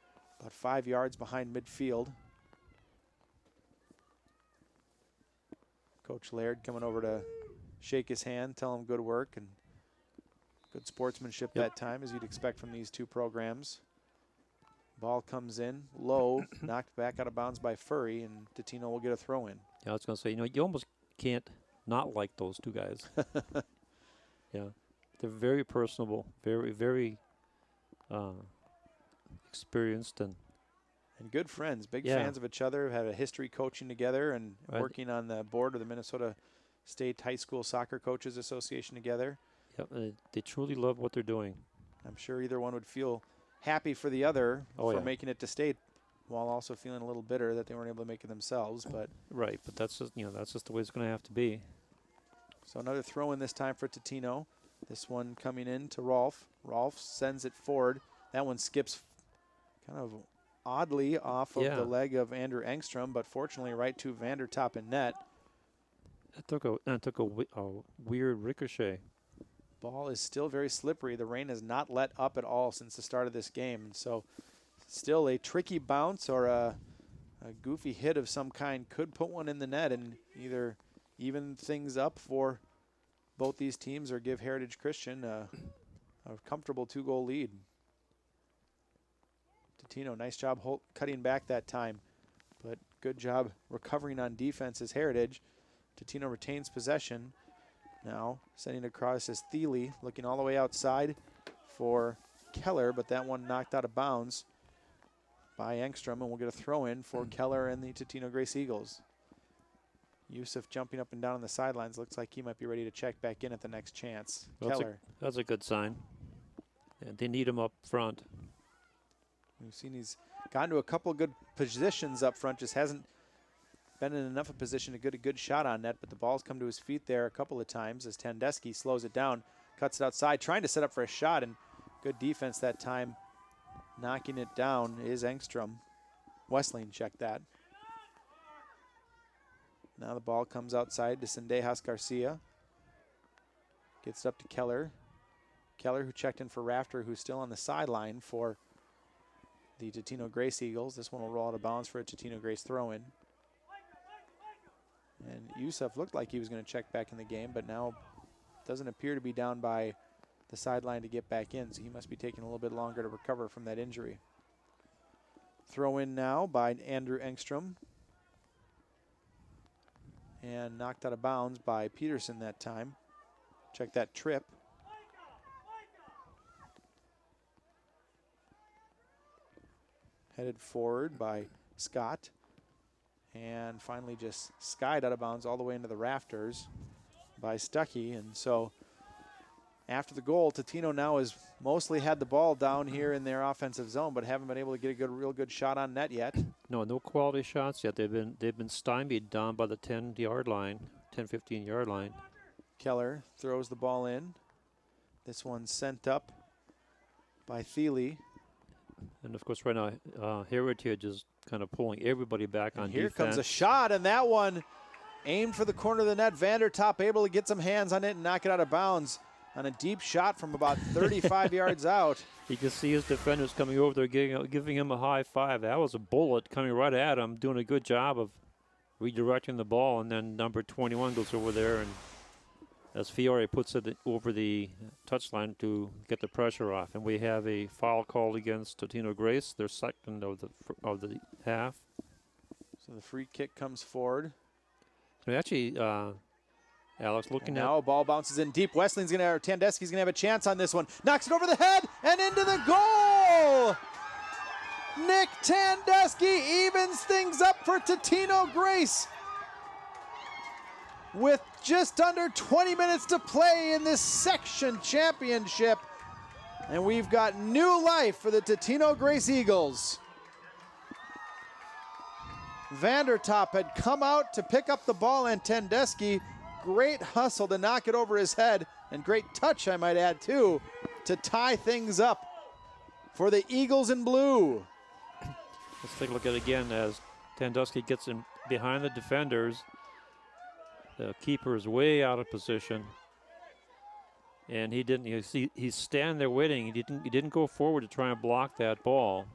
Speaker 1: about 5 yards behind midfield. Coach Laird coming over to shake his hand, tell him good work and good sportsmanship that time, as you'd expect from these two programs. Ball comes in low, knocked back out of bounds by Furry, and Totino will get a throw in.
Speaker 2: Yeah, I was going to say, you almost can't not like those two guys. Yeah, they're very personable, very experienced and
Speaker 1: good friends, big fans of each other, have had a history coaching together and working on the board of the Minnesota State High School Soccer Coaches Association together.
Speaker 2: Yep, they truly love what they're doing.
Speaker 1: I'm sure either one would feel happy for the other for making it to state, while also feeling a little bitter that they weren't able to make it themselves. But
Speaker 2: but that's just the way it's going to have to be.
Speaker 1: So another throw in this time for Totino. This one coming in to Rolf. Rolf sends it forward. That one skips kind of oddly off of the leg of Andrew Engstrom, but fortunately right to Vandertop in net.
Speaker 2: It took a weird ricochet.
Speaker 1: Ball is still very slippery. The rain has not let up at all since the start of this game. And so still a tricky bounce or a goofy hit of some kind could put one in the net and either even things up for both these teams or give Heritage Christian a comfortable 2-goal lead. Totino, nice job cutting back that time, but good job recovering on defense as Heritage. Totino retains possession. Now sending across as Thiele, looking all the way outside for Keller, but that one knocked out of bounds by Engstrom, and we'll get a throw in for Keller and the Totino-Grace Eagles. Youssef jumping up and down on the sidelines. Looks like he might be ready to check back in at the next chance. Keller.
Speaker 2: That's a good sign. Yeah, they need him up front.
Speaker 1: We've seen he's gotten to a couple good positions up front, just hasn't been in enough of a position to get a good shot on net, but the ball's come to his feet there a couple of times as Tandeschi slows it down, cuts it outside, trying to set up for a shot, and good defense that time. Knocking it down is Engstrom. Westling checked that. Now the ball comes outside to Sendejas Garcia. Gets it up to Keller. Keller, who checked in for Rafter, who's still on the sideline for the Totino-Grace Eagles. This one will roll out of bounds for a Totino-Grace throw-in. And Youssef looked like he was going to check back in the game, but now doesn't appear to be down by the sideline to get back in, so he must be taking a little bit longer to recover from that injury. Throw in now by Andrew Engstrom. And knocked out of bounds by Peterson that time. Check that trip. Headed forward by Scott. and finally just skied out of bounds all the way into the rafters by Stuckey. And so after the goal, Totino now has mostly had the ball down here in their offensive zone, but haven't been able to get a real good shot on net yet.
Speaker 2: No quality shots yet. They've been stymied down by the 10-yard line, 10-15-yard line.
Speaker 1: Keller throws the ball in. This one's sent up by Thiele.
Speaker 2: And of course, right now, Heritage is kind of pulling everybody back on
Speaker 1: Here
Speaker 2: defense.
Speaker 1: comes a shot, and that one aimed for the corner of the net. Vandertop able to get some hands on it and knock it out of bounds on a deep shot from about 35 yards out.
Speaker 2: You can see his defenders coming over there giving him a high five. That was a bullet coming right at him, doing a good job of redirecting the ball. And then number 21 goes over there, and as Fiore puts it over the touchline to get the pressure off. And we have a foul called against Totino-Grace, their second of the half.
Speaker 1: So the free kick comes forward.
Speaker 2: So actually, Alex, looking
Speaker 1: now a ball bounces in deep. Tandeschi's gonna have a chance on this one. Knocks it over the head and into the goal. Nick Tandeschi evens things up for Totino-Grace with just under 20 minutes to play in this section championship. And we've got new life for the Totino-Grace Eagles. Vandertop had come out to pick up the ball, and Tandeschi, great hustle to knock it over his head, and great touch, I might add, too, to tie things up for the Eagles in blue.
Speaker 2: Let's take a look at it again as Tandeschi gets in behind the defenders. The keeper is way out of position, and he didn't. He's standing there waiting. He didn't go forward to try and block that ball.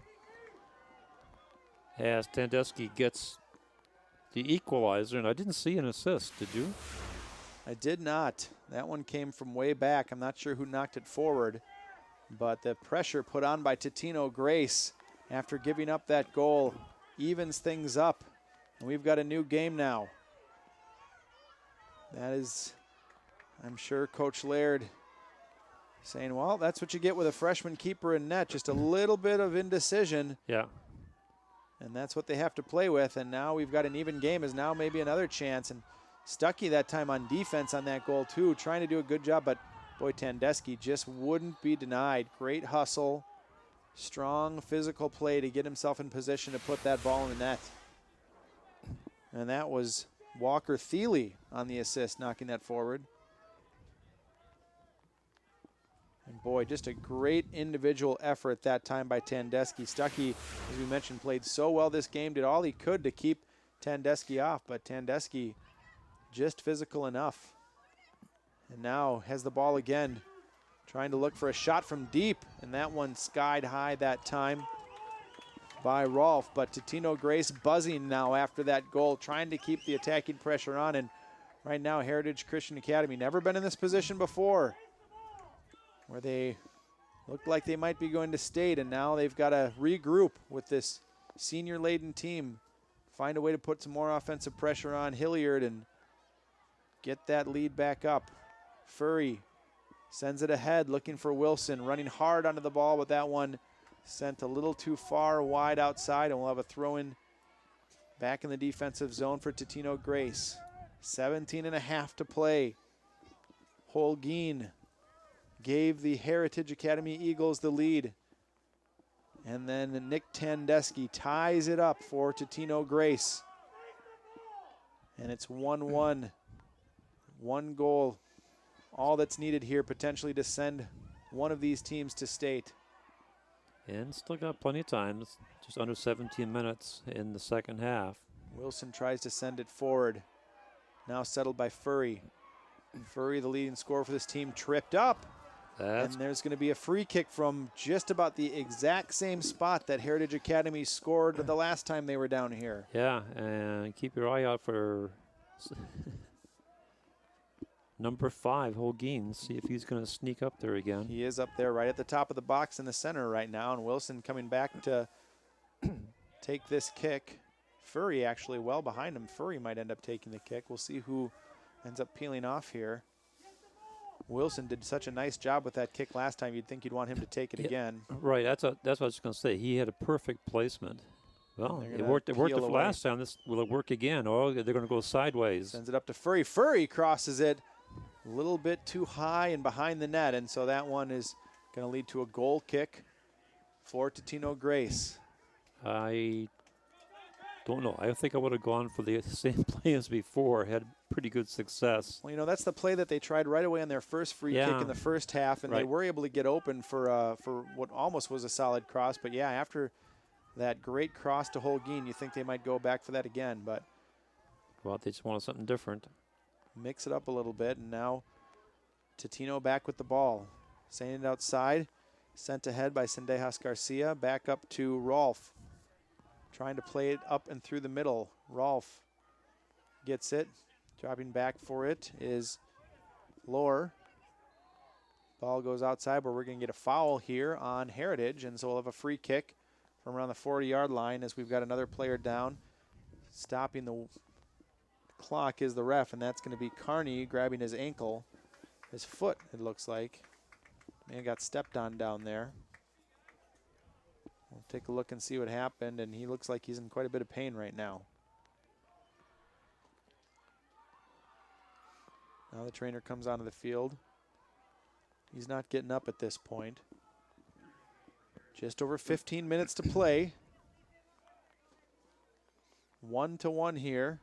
Speaker 2: As Tandeschi gets the equalizer, and I didn't see an assist. Did you?
Speaker 1: I did not. That one came from way back. I'm not sure who knocked it forward, but the pressure put on by Totino-Grace after giving up that goal evens things up, and we've got a new game now. That is, I'm sure, Coach Laird saying, well, that's what you get with a freshman keeper in net, just a little bit of indecision.
Speaker 2: Yeah.
Speaker 1: And that's what they have to play with, and now we've got an even game, is now maybe another chance. And Stuckey that time on defense on that goal too, trying to do a good job, but boy, Tandeschi just wouldn't be denied. Great hustle, strong physical play to get himself in position to put that ball in the net. And that was Walker Thiele on the assist, knocking that forward. And boy, just a great individual effort that time by Tandeschi. Stuckey, as we mentioned, played so well this game, did all he could to keep Tandeschi off, but Tandeschi just physical enough. And now has the ball again, trying to look for a shot from deep, and that one skied high that time by Rolfe. But Totino-Grace buzzing now after that goal, trying to keep the attacking pressure on. And right now, Heritage Christian Academy, never been in this position before, where they looked like they might be going to state, and now they've got to regroup with this senior-laden team, find a way to put some more offensive pressure on Hilliard and get that lead back up. Furry sends it ahead, looking for Wilson, running hard onto the ball, but that one sent a little too far wide outside, and we'll have a throw-in back in the defensive zone for Totino-Grace. 17.5 to play. Holguin gave the Heritage Academy Eagles the lead. And then Nick Tandeschi ties it up for Totino-Grace. And it's 1-1. One goal, all that's needed here potentially to send one of these teams to state.
Speaker 2: And still got plenty of time, just under 17 minutes in the second half.
Speaker 1: Wilson tries to send it forward. Now settled by Furry. Furry, the leading scorer for this team, tripped up. And there's going to be a free kick from just about the exact same spot that Heritage Academy scored the last time they were down here.
Speaker 2: Yeah, and keep your eye out for number 5, Holguin. See if he's going to sneak up there again.
Speaker 1: He is up there right at the top of the box in the center right now, and Wilson coming back to take this kick. Furry actually well behind him. Furry might end up taking the kick. We'll see who ends up peeling off here. Wilson did such a nice job with that kick last time. You'd think you'd want him to take it again.
Speaker 2: Right, that's what I was going to say. He had a perfect placement. Well, it worked the last time. Will it work again? Or they're going to go sideways.
Speaker 1: Sends it up to Furry. Furry crosses it a little bit too high and behind the net, and so that one is going to lead to a goal kick for Totino-Grace.
Speaker 2: I don't know. I think I would have gone for the same play as before. Had pretty good success.
Speaker 1: Well, that's the play that they tried right away on their first free kick in the first half, and they were able to get open for what almost was a solid cross. But yeah, after that great cross to Holguin, you think they might go back for that again, but
Speaker 2: well, they just wanted something different.
Speaker 1: Mix it up a little bit, and now Totino back with the ball. Sending it outside, sent ahead by Sendejas Garcia. Back up to Rolf, trying to play it up and through the middle. Rolf gets it. Dropping back for it is Lohr. Ball goes outside, but we're going to get a foul here on Heritage, and so we'll have a free kick from around the 40-yard line as we've got another player down. Stopping the clock is the ref, and that's going to be Carney grabbing his ankle. His foot, it looks like. Man got stepped on down there. We'll take a look and see what happened, and he looks like he's in quite a bit of pain right now. Now the trainer comes onto the field. He's not getting up at this point. Just over 15 minutes to play. 1-1 here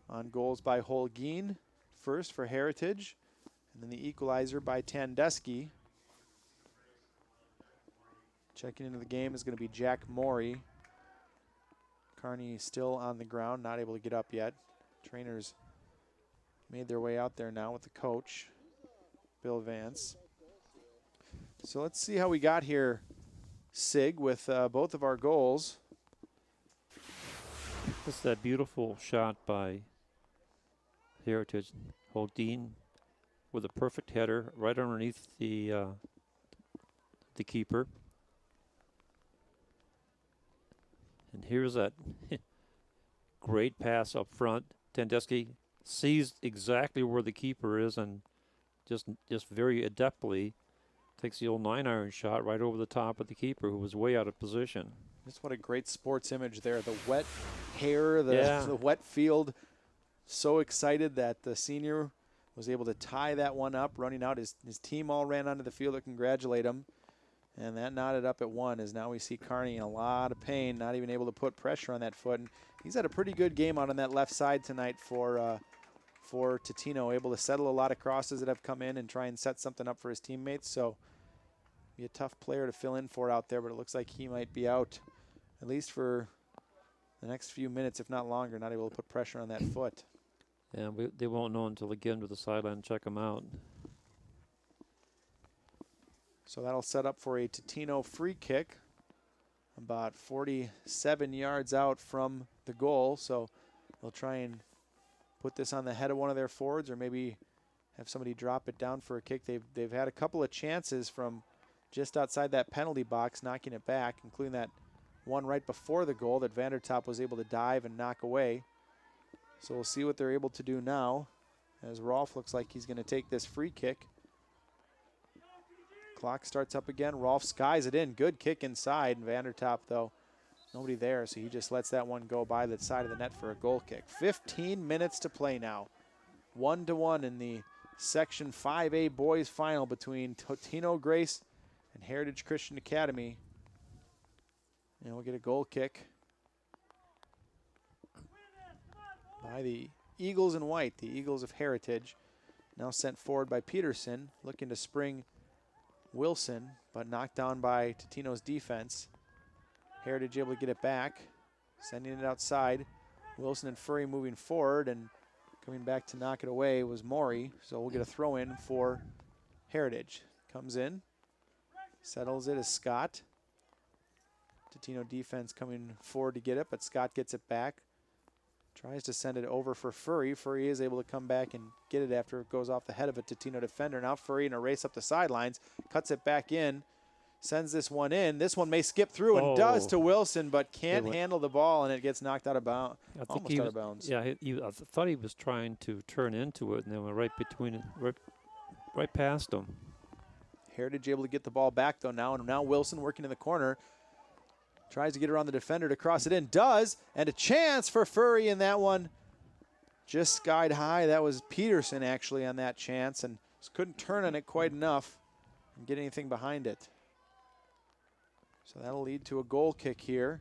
Speaker 1: on goals by Holguin. First for Heritage, and then the equalizer by Tandeschi. Checking into the game is going to be Jack Morey. Carney still on the ground, not able to get up yet. Trainers made their way out there now with the coach, Bill Vance. So let's see how we got here, Sig, with both of our goals.
Speaker 2: This is that beautiful shot by Heritage. Holguin with a perfect header right underneath the keeper. And here's that great pass up front. Tandeschi sees exactly where the keeper is and just very adeptly takes the old 9-iron shot right over the top of the keeper, who was way out of position.
Speaker 1: Just what a great sports image there. The wet hair, the wet field. So excited that the senior was able to tie that one up, running out. His team all ran onto the field to congratulate him. And that knotted up at 1 as now we see Carney in a lot of pain, not even able to put pressure on that foot. And he's had a pretty good game out on that left side tonight for Totino, able to settle a lot of crosses that have come in and try and set something up for his teammates. So be a tough player to fill in for out there, but it looks like he might be out at least for the next few minutes, if not longer, not able to put pressure on that foot.
Speaker 2: Yeah, they won't know until they get into the sideline and check him out.
Speaker 1: So that'll set up for a Totino free kick about 47 yards out from the goal. So they'll try and put this on the head of one of their forwards, or maybe have somebody drop it down for a kick. They've had a couple of chances from just outside that penalty box, knocking it back, including that one right before the goal that Vandertop was able to dive and knock away. So we'll see what they're able to do now, as Rolf looks like he's going to take this free kick. Clock starts up again. Rolf skies it in. Good kick inside. And Vandertop, though, nobody there, so he just lets that one go by the side of the net for a goal kick. 15 minutes to play now. 1-1 in the Section 5A boys final between Totino-Grace and Heritage Christian Academy. And we'll get a goal kick by the Eagles in white, the Eagles of Heritage. Now sent forward by Peterson, looking to spring Wilson, but knocked down by Totino's defense. Heritage able to get it back, sending it outside. Wilson and Furry moving forward, and coming back to knock it away was Morey. So we'll get a throw in for Heritage. Comes in, settles it as Scott. Totino defense coming forward to get it, but Scott gets it back. Tries to send it over for Furry. Furry is able to come back and get it after it goes off the head of a Totino defender. Now Furry in a race up the sidelines, cuts it back in, sends this one in. This one may skip through and does to Wilson, but can't handle the ball, and it gets knocked out of bounds. Almost out of bounds.
Speaker 2: Yeah, I thought he was trying to turn into it, and then went right between it, right past him.
Speaker 1: Heritage able to get the ball back though now, and now Wilson working in the corner. Tries to get around the defender to cross it in. Does. And a chance for Furry in that one. Just skied high. That was Peterson actually on that chance, and just couldn't turn on it quite enough and get anything behind it. So that'll lead to a goal kick here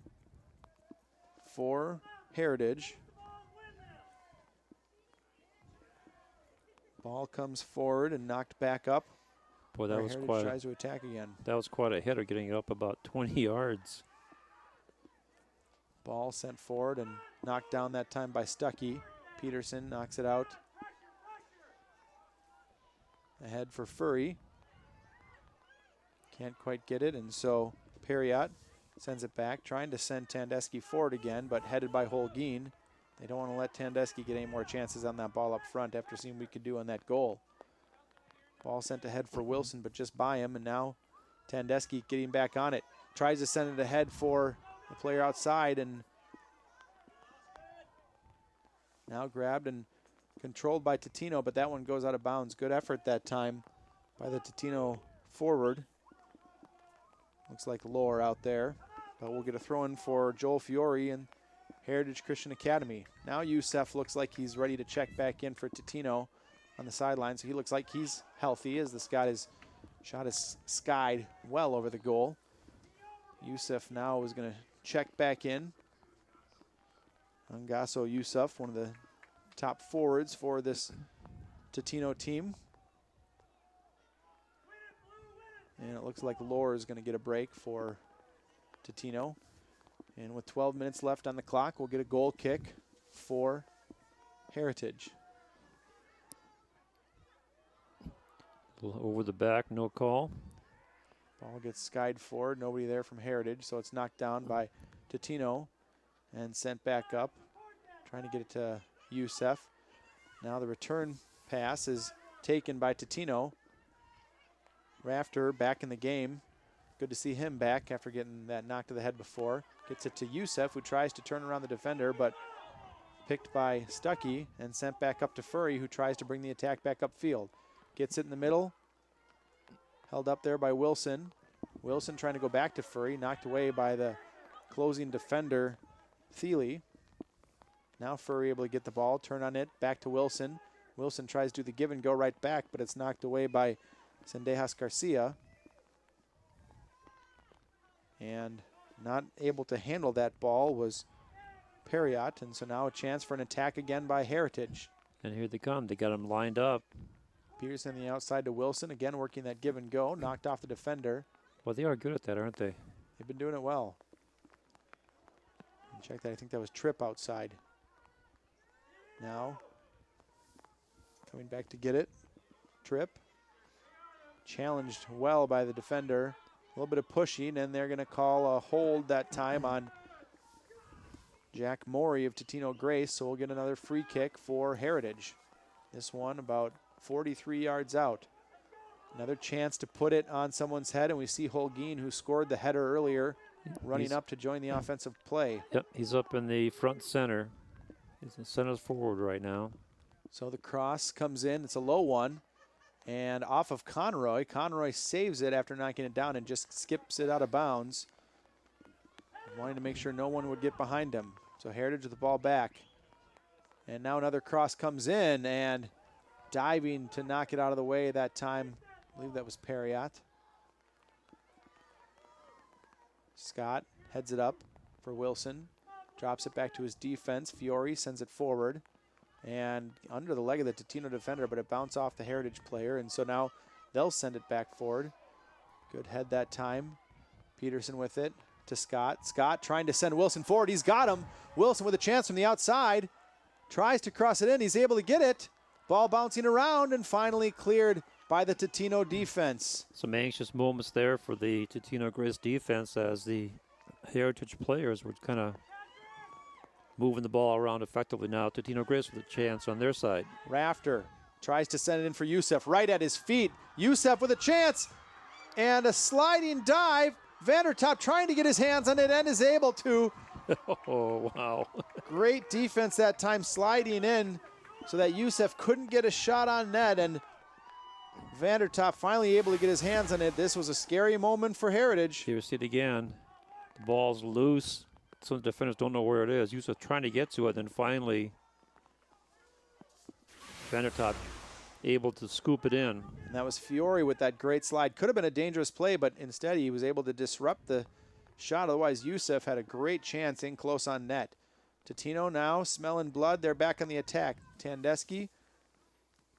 Speaker 1: for Heritage. Ball comes forward and knocked back up.
Speaker 2: Boy, that was
Speaker 1: Heritage
Speaker 2: quite.
Speaker 1: Tries to attack again.
Speaker 2: That was quite a hitter, getting it up about 20 yards.
Speaker 1: Ball sent forward and knocked down that time by Stuckey. Peterson knocks it out. Ahead for Furry. Can't quite get it, and so Perriott sends it back, trying to send Tandeschi forward again, but headed by Holguin. They don't want to let Tandeschi get any more chances on that ball up front after seeing what we could do on that goal. Ball sent ahead for Wilson, but just by him, and now Tandeschi getting back on it. Tries to send it ahead for the player outside, and now grabbed and controlled by Totino, but that one goes out of bounds. Good effort that time by the Totino forward. Looks like Lohr out there, but we'll get a throw in for Joel Fiore and Heritage Christian Academy. Now Youssef looks like he's ready to check back in for Totino on the sideline, so he looks like he's healthy as this shot is skied well over the goal. Youssef now is going to check back in. Angaso Youssef, one of the top forwards for this Totino team. And it looks like Lohr is going to get a break for Totino. And with 12 minutes left on the clock, we'll get a goal kick for Heritage.
Speaker 2: Over the back, no call.
Speaker 1: Ball gets skied forward, nobody there from Heritage, so it's knocked down by Totino and sent back up. Trying to get it to Youssef. Now the return pass is taken by Totino. Rafter back in the game. Good to see him back after getting that knock to the head before. Gets it to Youssef, who tries to turn around the defender, but picked by Stuckey and sent back up to Furry, who tries to bring the attack back upfield. Gets it in the middle. Held up there by Wilson. Wilson trying to go back to Furry, knocked away by the closing defender, Thiele. Now Furry able to get the ball, turn on it, back to Wilson. Wilson tries to do the give and go right back, but it's knocked away by Sendejas Garcia. And not able to handle that ball was Perriott, and so now a chance for an attack again by Heritage.
Speaker 2: And here they come. They got him lined up.
Speaker 1: Peterson on the outside to Wilson, again working that give and go, knocked off the defender.
Speaker 2: Well, they are good at that, aren't they?
Speaker 1: They've been doing it well. And check that, I think that was Tripp outside. Now, coming back to get it, Tripp. Challenged well by the defender. A little bit of pushing, and they're going to call a hold that time on Jack Morey of Totino-Grace, so we'll get another free kick for Heritage. This one about 43 yards out. Another chance to put it on someone's head, and we see Holguin, who scored the header earlier, running up to join the offensive play.
Speaker 2: Yep, he's up in the front center. He's in center forward right now.
Speaker 1: So the cross comes in. It's a low one. And off of Conroy. Conroy saves it after knocking it down and just skips it out of bounds, wanting to make sure no one would get behind him. So Heritage with the ball back. And now another cross comes in, and diving to knock it out of the way that time. I believe that was Perriott. Scott heads it up for Wilson. Drops it back to his defense. Fiore sends it forward. And under the leg of the Totino defender, but it bounced off the Heritage player. And so now they'll send it back forward. Good head that time. Peterson with it to Scott. Scott trying to send Wilson forward. He's got him. Wilson with a chance from the outside. Tries to cross it in. He's able to get it. Ball bouncing around and finally cleared by the Totino defense.
Speaker 2: Some anxious moments there for the Totino-Grace defense as the Heritage players were kind of moving the ball around effectively now. Totino-Grace with a chance on their side.
Speaker 1: Rafter tries to send it in for Youssef, right at his feet. Youssef with a chance and a sliding dive. Vandertop trying to get his hands on it and is able to.
Speaker 2: Oh, wow.
Speaker 1: Great defense that time, sliding in so that Youssef couldn't get a shot on net, and Vandertop finally able to get his hands on it. This was a scary moment for Heritage.
Speaker 2: Here's it again. The ball's loose. Some defenders don't know where it is. Yusuf trying to get to it, then finally Vandertop able to scoop it in.
Speaker 1: And that was Fiore with that great slide. Could have been a dangerous play, but instead he was able to disrupt the shot. Otherwise, Yusuf had a great chance in close on net. Totino now smelling blood. They're back on the attack. Tandeschi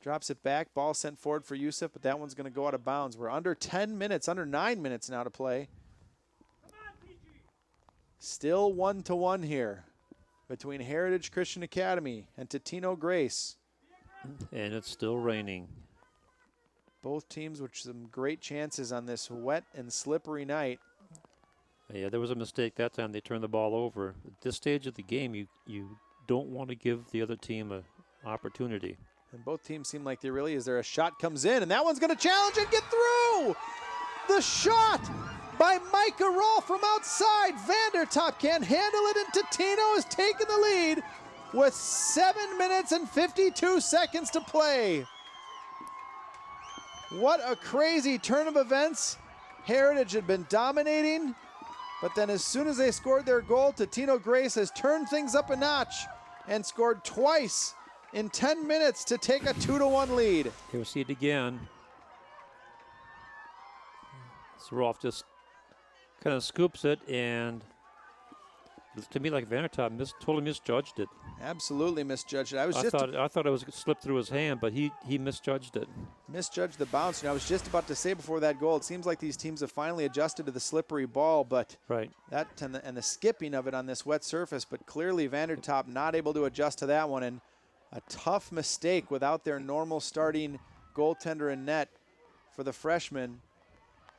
Speaker 1: drops it back. Ball sent forward for Yusuf, but that one's going to go out of bounds. We're under 10 minutes, under 9 minutes now to play. Still 1-1 here between Heritage Christian Academy and Totino-Grace.
Speaker 2: And it's still raining.
Speaker 1: Both teams with some great chances on this wet and slippery night.
Speaker 2: Yeah, there was a mistake that time. They turned the ball over. At this stage of the game, you don't want to give the other team an opportunity.
Speaker 1: And both teams seem like they really is. There a shot comes in, and that one's going to challenge and get through. The shot by Micah Rolfe from outside. Vandertop can't handle it, and Totino has taken the lead with 7 minutes and 52 seconds to play. What a crazy turn of events. Heritage had been dominating, but then as soon as they scored their goal, Totino-Grace has turned things up a notch and scored twice in 10 minutes to take a 2-1 lead.
Speaker 2: Here we see it again. So Rolfe just kind of scoops it, and to me, like Vandertop totally misjudged it.
Speaker 1: Absolutely misjudged it.
Speaker 2: I thought it was slipped through his hand, but he misjudged it.
Speaker 1: Misjudged the bounce. And I was just about to say before that goal, it seems like these teams have finally adjusted to the slippery ball, but
Speaker 2: right.
Speaker 1: That and the skipping of it on this wet surface, but clearly Vandertop not able to adjust to that one, and a tough mistake without their normal starting goaltender in net for the freshman.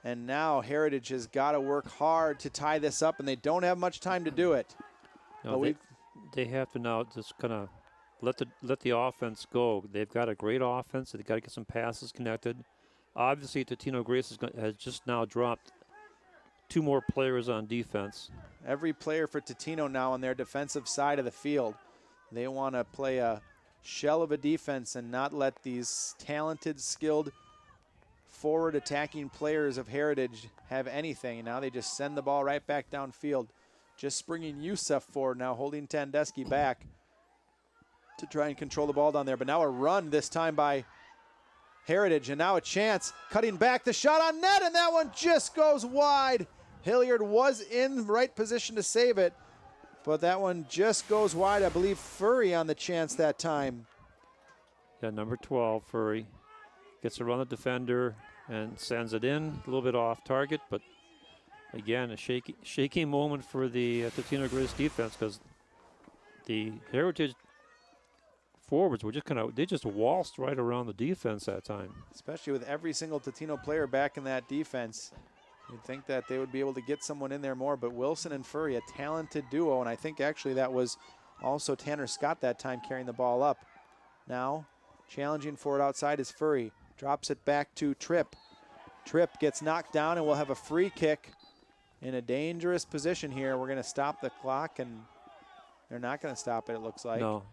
Speaker 1: And now Heritage has got to work hard to tie this up, and they don't have much time to do it.
Speaker 2: No, they have to now just kind of let the offense go. They've got a great offense. They've got to get some passes connected. Obviously, Totino-Grace has just now dropped 2 more players on defense.
Speaker 1: Every player for Totino now on their defensive side of the field. They want to play a shell of a defense and not let these talented, skilled, forward attacking players of Heritage have anything. And now they just send the ball right back downfield. Just springing Yusuf forward now, holding Tandeschi back to try and control the ball down there. But now a run this time by Heritage, and now a chance. Cutting back, the shot on net, and that one just goes wide. Hilliard was in right position to save it, but that one just goes wide. I believe Furry on the chance that time.
Speaker 2: Yeah, number 12, Furry. Gets around the defender and sends it in, a little bit off target, but again, a shaky moment for the Totino-Grace defense, because the Heritage forwards were they just waltzed right around the defense that time.
Speaker 1: Especially with every single Totino player back in that defense. You'd think that they would be able to get someone in there more, but Wilson and Furry, a talented duo, and I think actually that was also Tanner Scott that time carrying the ball up. Now, challenging for it outside is Furry. Drops it back to Tripp. Tripp gets knocked down, and we'll have a free kick in a dangerous position here. We're going to stop the clock, and they're not going to stop it, it looks like.
Speaker 2: No.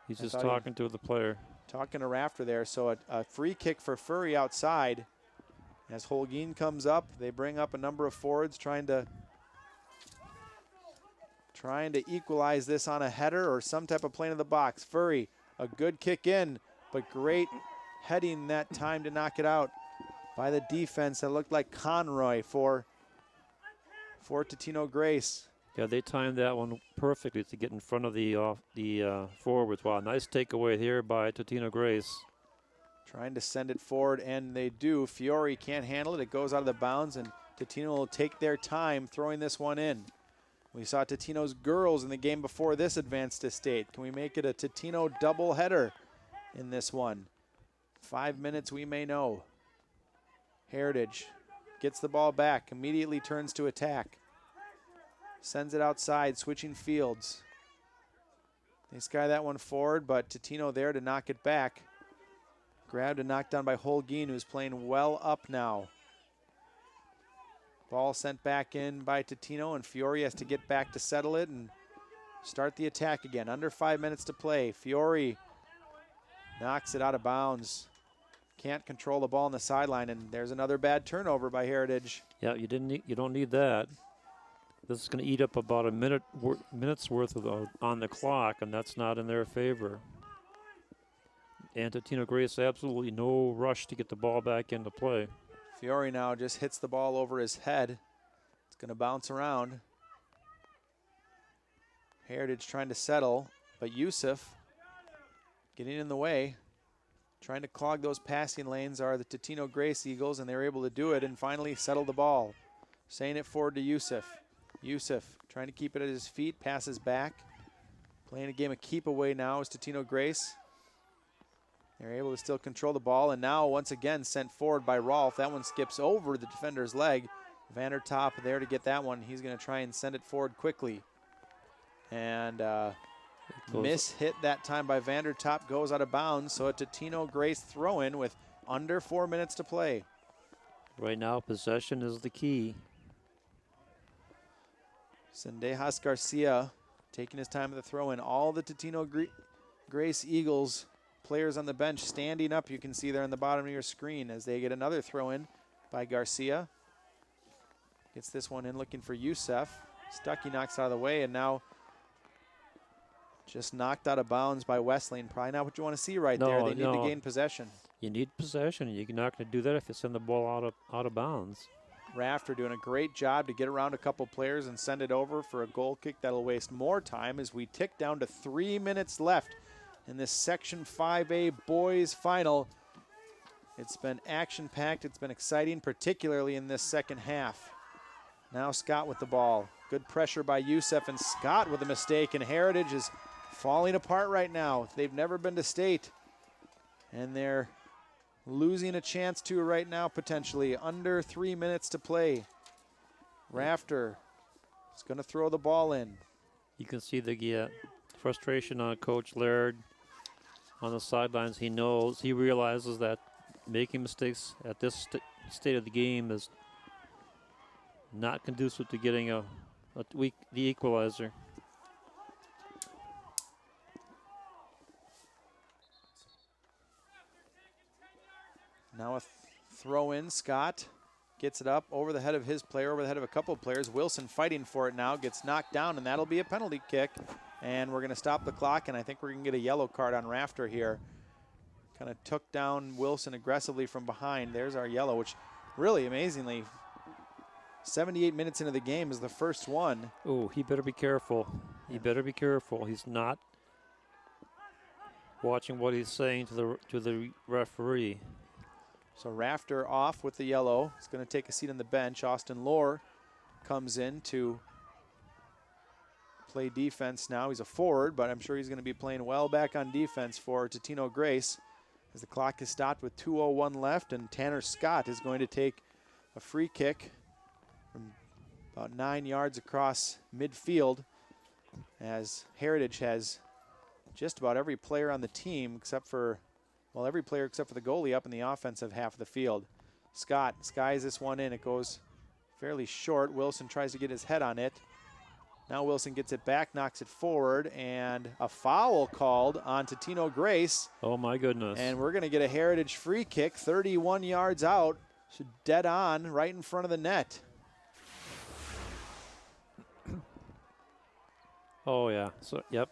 Speaker 2: He's just talking to the player.
Speaker 1: Talking to Rafter there. So a free kick for Furry outside. As Holguin comes up, they bring up a number of forwards trying to equalize this on a header or some type of play in the box. Furry, a good kick in, but great heading that time to knock it out by the defense. That looked like Conroy for Totino-Grace.
Speaker 2: Yeah, they timed that one perfectly to get in front of the forwards. Wow, nice takeaway here by Totino-Grace.
Speaker 1: Trying to send it forward, and they do. Fiore can't handle it. It goes out of the bounds, and Totino will take their time throwing this one in. We saw Totino's girls in the game before this advanced to state. Can we make it a Totino doubleheader in this one? 5 minutes, we may know. Heritage gets the ball back, immediately turns to attack. Sends it outside, switching fields. They sky that one forward, but Totino there to knock it back. Grabbed and knocked down by Holguin, who's playing well up now. Ball sent back in by Totino, and Fiore has to get back to settle it and start the attack again. Under 5 minutes to play. Fiore knocks it out of bounds. Can't control the ball on the sideline, and there's another bad turnover by Heritage.
Speaker 2: Yeah, you don't need that. This is going to eat up about a minute's worth of on the clock, and that's not in their favor. And Totino-Grace, absolutely no rush to get the ball back into play.
Speaker 1: Fiore now just hits the ball over his head. It's going to bounce around. Heritage trying to settle, but Yusuf getting in the way. Trying to clog those passing lanes are the Totino-Grace Eagles, and they're able to do it and finally settle the ball. Saying it forward to Yusuf. Yusuf trying to keep it at his feet, passes back. Playing a game of keep away now is Totino-Grace. They're able to still control the ball, and now once again sent forward by Rolf. That one skips over the defender's leg. Vandertop there to get that one. He's going to try and send it forward quickly. And miss hit that time by Vandertop, goes out of bounds. So a Totino-Grace throw-in with under 4 minutes to play.
Speaker 2: Right now, possession is the key.
Speaker 1: Sendejas Garcia taking his time at the throw-in. All the Totino-Grace Eagles players on the bench standing up. You can see there on the bottom of your screen as they get another throw-in by Garcia. Gets this one in looking for Yusuf. Stuckey knocks out of the way, and now just knocked out of bounds by Wesleyan. Probably not what you want to see right there. They need to gain possession.
Speaker 2: You need possession. You're not going to do that if you send the ball out of bounds.
Speaker 1: Rafter doing a great job to get around a couple players and send it over for a goal kick that'll waste more time as we tick down to 3 minutes left in this Section 5A boys final. It's been action-packed. It's been exciting, particularly in this second half. Now Scott with the ball. Good pressure by Yusuf, and Scott with a mistake, and Heritage is falling apart right now. They've never been to state, and they're losing a chance to right now, potentially. Under 3 minutes to play. Rafter is going to throw the ball in.
Speaker 2: You can see the frustration on Coach Laird on the sidelines. He realizes that making mistakes at this state of the game is not conducive to getting the equalizer.
Speaker 1: Now a throw in. Scott gets it up over the head of his player, over the head of a couple of players. Wilson fighting for it now, gets knocked down, and that'll be a penalty kick. And we're going to stop the clock, and I think we're going to get a yellow card on Rafter here. Kind of took down Wilson aggressively from behind. There's our yellow, which really amazingly, 78 minutes into the game is the first one.
Speaker 2: Oh, he better be careful. He better be careful. He's not watching what he's saying to the referee.
Speaker 1: So Rafter off with the yellow. He's going to take a seat on the bench. Austin Lohr comes in to play defense now. He's a forward, but I'm sure he's going to be playing well back on defense for Totino-Grace as the clock is stopped with 2:01 left, and Tanner Scott is going to take a free kick from about 9 yards across midfield as Heritage has just about every player on the team except for, well, every player except for the goalie up in the offensive half of the field. Scott skies this one in. It goes fairly short. Wilson tries to get his head on it. Now Wilson gets it back, knocks it forward, and a foul called on Totino-Grace.
Speaker 2: Oh, my goodness.
Speaker 1: And we're going to get a Heritage free kick 31 yards out, so dead on, right in front of the net.
Speaker 2: Oh, yeah. So, yep.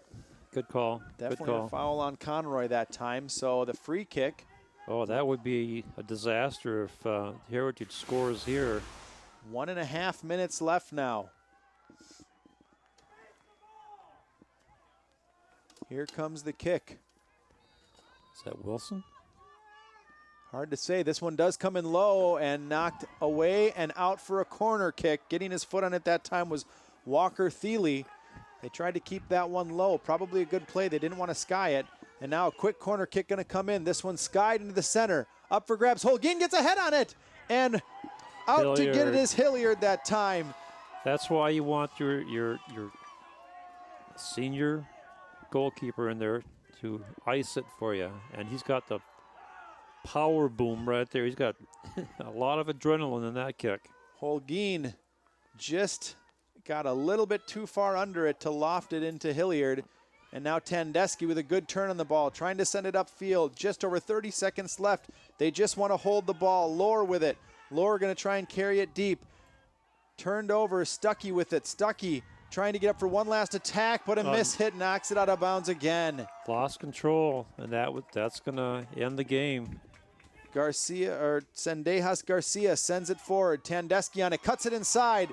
Speaker 2: Good call.
Speaker 1: Definitely
Speaker 2: Good call.
Speaker 1: a foul on Conroy that time, so the free kick.
Speaker 2: Oh, that would be a disaster if Heritage scores here.
Speaker 1: 1.5 minutes left now. Here comes the kick.
Speaker 2: Is that Wilson?
Speaker 1: Hard to say. This one does come in low and knocked away and out for a corner kick. Getting his foot on it that time was Walker Thiele. They tried to keep that one low. Probably a good play. They didn't want to sky it. And now a quick corner kick going to come in. This one skied into the center. Up for grabs. Holguin gets a head on it. And out
Speaker 2: Hilliard.
Speaker 1: to get it is Hilliard that time.
Speaker 2: That's why you want your senior goalkeeper in there to ice it for you. And he's got the power boom right there. He's got a lot of adrenaline in that kick.
Speaker 1: Holguin just got a little bit too far under it to loft it into Hilliard. And now Tandeschi with a good turn on the ball, trying to send it upfield. Just over 30 seconds left. They just want to hold the ball. Lohr with it. Lohr going to try and carry it deep. turned over, Stuckey with it. Stuckey trying to get up for one last attack, but a miss hit knocks it out of bounds again.
Speaker 2: Lost control, and that's going to end the game.
Speaker 1: Sendejas Garcia sends it forward. Tandeschi on it, cuts it inside,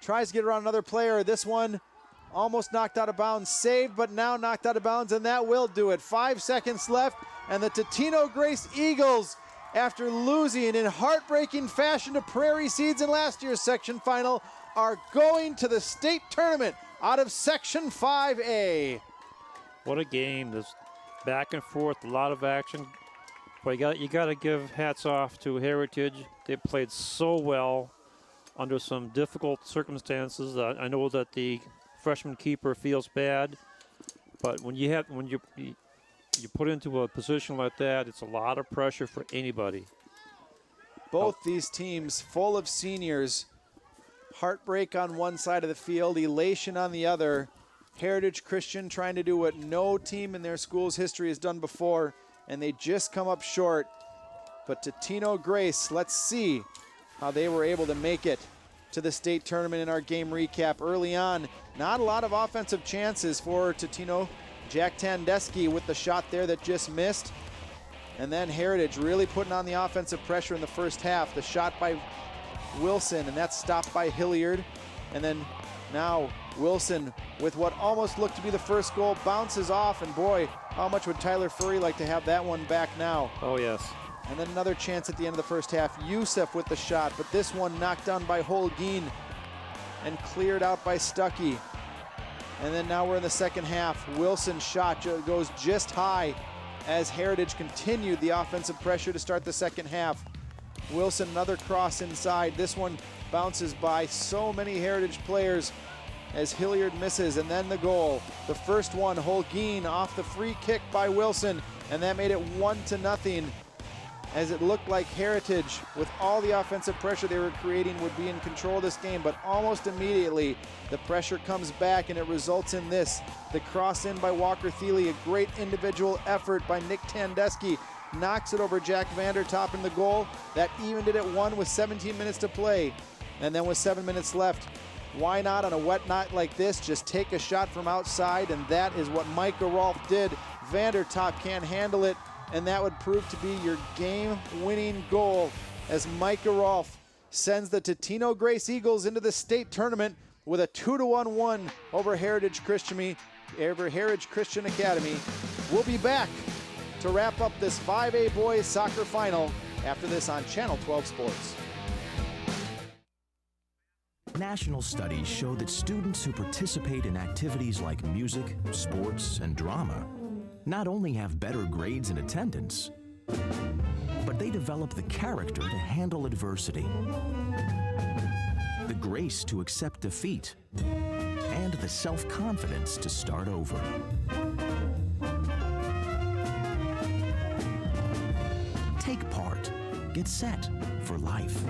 Speaker 1: tries to get around another player. This one almost knocked out of bounds, saved, but now knocked out of bounds, and that will do it. 5 seconds left, and the Totino-Grace Eagles, after losing in heartbreaking fashion to Prairie Seeds in last year's section final, are going to the state tournament out of Section 5A.
Speaker 2: What a game. There's back and forth, a lot of action. But you got to give hats off to Heritage. They played so well under some difficult circumstances. I know that the freshman keeper feels bad, but when you put into a position like that, it's a lot of pressure for anybody.
Speaker 1: Both these teams full of seniors. Heartbreak on one side of the field, elation on the other. Heritage Christian trying to do what no team in their school's history has done before, and they just come up short. But Totino-Grace, let's see how they were able to make it to the state tournament in our game recap. Early on, not a lot of offensive chances for Totino. Jack Tandeschi with the shot there that just missed. And then Heritage really putting on the offensive pressure in the first half. The shot by Wilson, and that's stopped by Hilliard. And then now Wilson with what almost looked to be the first goal bounces off, and boy, how much would Tyler Furry like to have that one back now?
Speaker 2: Oh, yes.
Speaker 1: And then another chance at the end of the first half. Youssef with the shot, but this one knocked down by Holguin and cleared out by Stuckey. And then now we're in the second half. Wilson's shot goes just high as Heritage continued the offensive pressure to start the second half. Wilson, another cross inside. This one bounces by so many Heritage players as Hilliard misses, and then the goal. The first one, Holguin off the free kick by Wilson, and that made it 1-0 as it looked like Heritage, with all the offensive pressure they were creating, would be in control of this game, but almost immediately the pressure comes back and it results in this. The cross in by Walker Thiele, a great individual effort by Nick Tandeschi, knocks it over Jack Vandertop in the goal. That evened it at 1 with 17 minutes to play. And then with 7 minutes left, why not on a wet night like this just take a shot from outside? And that is what Micah Rolfe did. Vandertop can't handle it, and that would prove to be your game-winning goal as Micah Rolfe sends the Totino-Grace Eagles into the state tournament with a 2-1 win over Heritage Christian Academy. We'll be back to wrap up this 5A boys soccer final after this on Channel 12 Sports.
Speaker 3: National studies show that students who participate in activities like music, sports, and drama not only have better grades and attendance, but they develop the character to handle adversity, the grace to accept defeat, and the self-confidence to start over. Take part. Get set for life.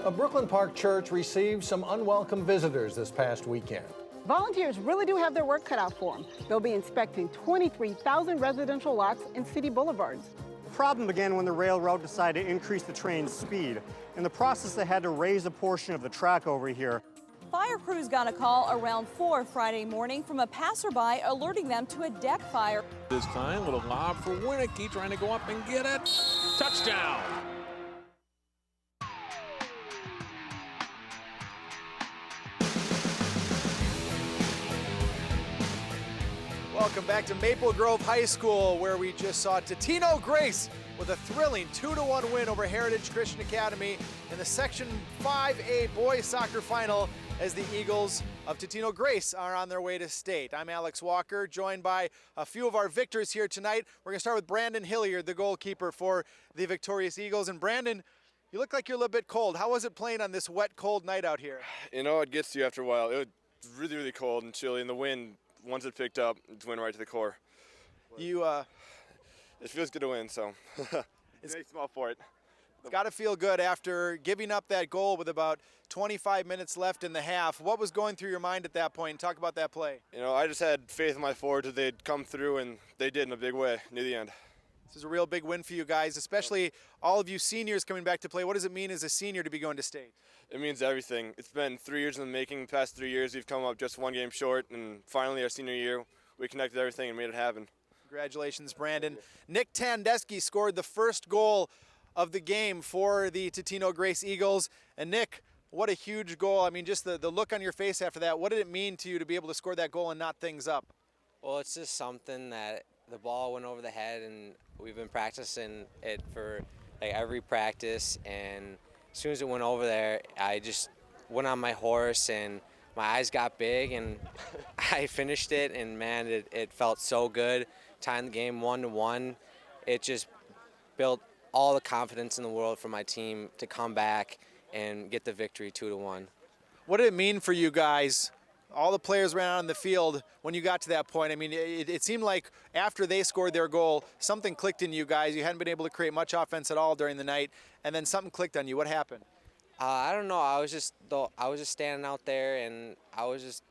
Speaker 9: A Brooklyn Park church received some unwelcome visitors this past weekend.
Speaker 11: Volunteers really do have their work cut out for them. They'll be inspecting 23,000 residential lots and city boulevards.
Speaker 12: The problem began when the railroad decided to increase the train's speed. In the process, they had to raise a portion of the track over here.
Speaker 13: Fire crews got a call around 4 Friday morning from a passerby alerting them to a deck fire.
Speaker 10: This time, little lob for Winicky, trying to go up and get it. Touchdown!
Speaker 1: Welcome back to Maple Grove High School, where we just saw Totino-Grace with a thrilling 2-1 win over Heritage Christian Academy in the Section 5A boys soccer final as the Eagles of Totino-Grace are on their way to state. I'm Alex Walker, joined by a few of our victors here tonight. We're going to start with Brandon Hilliard, the goalkeeper for the victorious Eagles. And Brandon, you look like you're a little bit cold. How was it playing on this wet, cold night out here?
Speaker 14: You know, it gets to you after a while. It was really, really cold and chilly, and the wind, once it picked up, it went right to the core. It feels good to win, so it's very small for it.
Speaker 1: It's got to feel good after giving up that goal with about 25 minutes left in the half. What was going through your mind at that point? Talk about that play.
Speaker 14: You know, I just had faith in my forwards that they'd come through, and they did in a big way near the end.
Speaker 1: This is a real big win for you guys, especially all of you seniors coming back to play. What does it mean as a senior to be going to state?
Speaker 14: It means everything. It's been 3 years in the making. The past 3 years, we've come up just 1 game short, and finally our senior year, we connected everything and made it happen.
Speaker 1: Congratulations, Brandon. Nick Tandeschi scored the first goal of the game for the Totino-Grace Eagles. And Nick, what a huge goal. I mean, just the look on your face after that. What did it mean to you to be able to score that goal and knot things up?
Speaker 15: Well, it's just something that the ball went over the head, and we've been practicing it for like every practice. And as soon as it went over there, I just went on my horse and my eyes got big, and I finished it. And man, it felt so good. Tying the game 1-1. It just built all the confidence in the world for my team to come back and get the victory 2-1.
Speaker 1: What did it mean for you guys? All the players ran out on the field when you got to that point. I mean, it seemed like after they scored their goal, something clicked in you guys. You hadn't been able to create much offense at all during the night, and then something clicked on you. What happened?
Speaker 15: I don't know. I was just standing out there, and I was just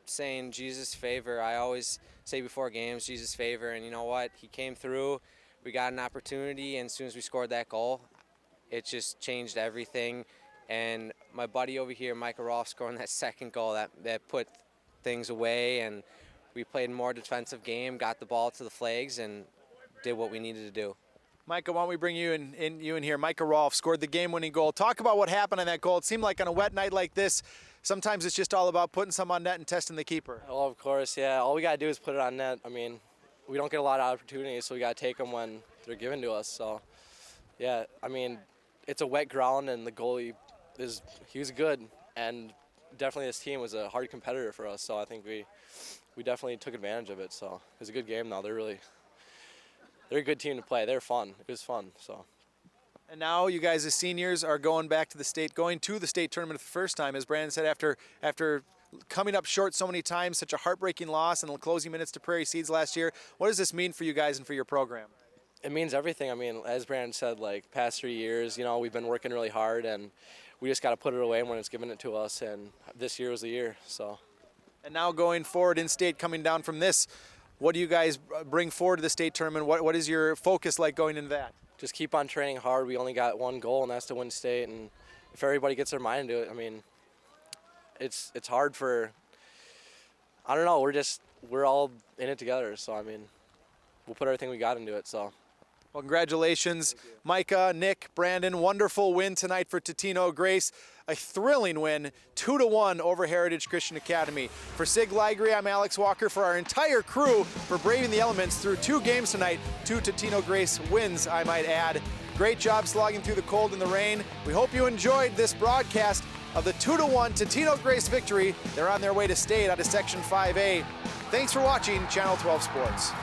Speaker 15: saying Jesus' favor. I always say before games, Jesus' favor, and you know what? He came through. We got an opportunity, and as soon as we scored that goal, it just changed everything. And my buddy over here, Micah Rolfe, scoring that second goal, that put things away, and we played a more defensive game, got the ball to the flags, and did what we needed to do.
Speaker 1: Micah, why don't we bring you in here? Micah Rolfe scored the game-winning goal. Talk about what happened on that goal. It seemed like on a wet night like this, sometimes it's just all about putting some on net and testing the keeper.
Speaker 16: Well, of course, yeah. All we got to do is put it on net. I mean, we don't get a lot of opportunities, so we got to take them when they're given to us. So, yeah, I mean, it's a wet ground, and the goalie, he was good, and definitely this team was a hard competitor for us. So I think we definitely took advantage of it. So it was a good game, though. They're a good team to play. They're fun. It was fun. So.
Speaker 1: And now you guys as seniors are going to the state tournament for the first time, as Brandon said, after coming up short so many times, such a heartbreaking loss in the closing minutes to Prairie Seeds last year. What does this mean for you guys and for your program?
Speaker 16: It means everything. I mean, as Brandon said, like past 3 years, we've been working really hard, and we just got to put it away when it's given it to us. And this year was the year. So.
Speaker 1: And now going forward in state, coming down from this, what do you guys bring forward to the state tournament? What is your focus like going into that?
Speaker 16: Just keep on training hard. We only got one goal, and that's to win state. And if everybody gets their mind into it, I mean, it's hard for. I don't know. We're all in it together. So I mean, we'll put everything we got into it. So.
Speaker 1: Well, congratulations, Micah, Nick, Brandon. Wonderful win tonight for Totino-Grace. A thrilling win, 2-1 over Heritage Christian Academy. For Sig Ligry, I'm Alex Walker. For our entire crew, for braving the elements through 2 games tonight, 2 Totino-Grace wins, I might add. Great job slogging through the cold and the rain. We hope you enjoyed this broadcast of the 2-1 Totino-Grace victory. They're on their way to state out of Section 5A. Thanks for watching Channel 12 Sports.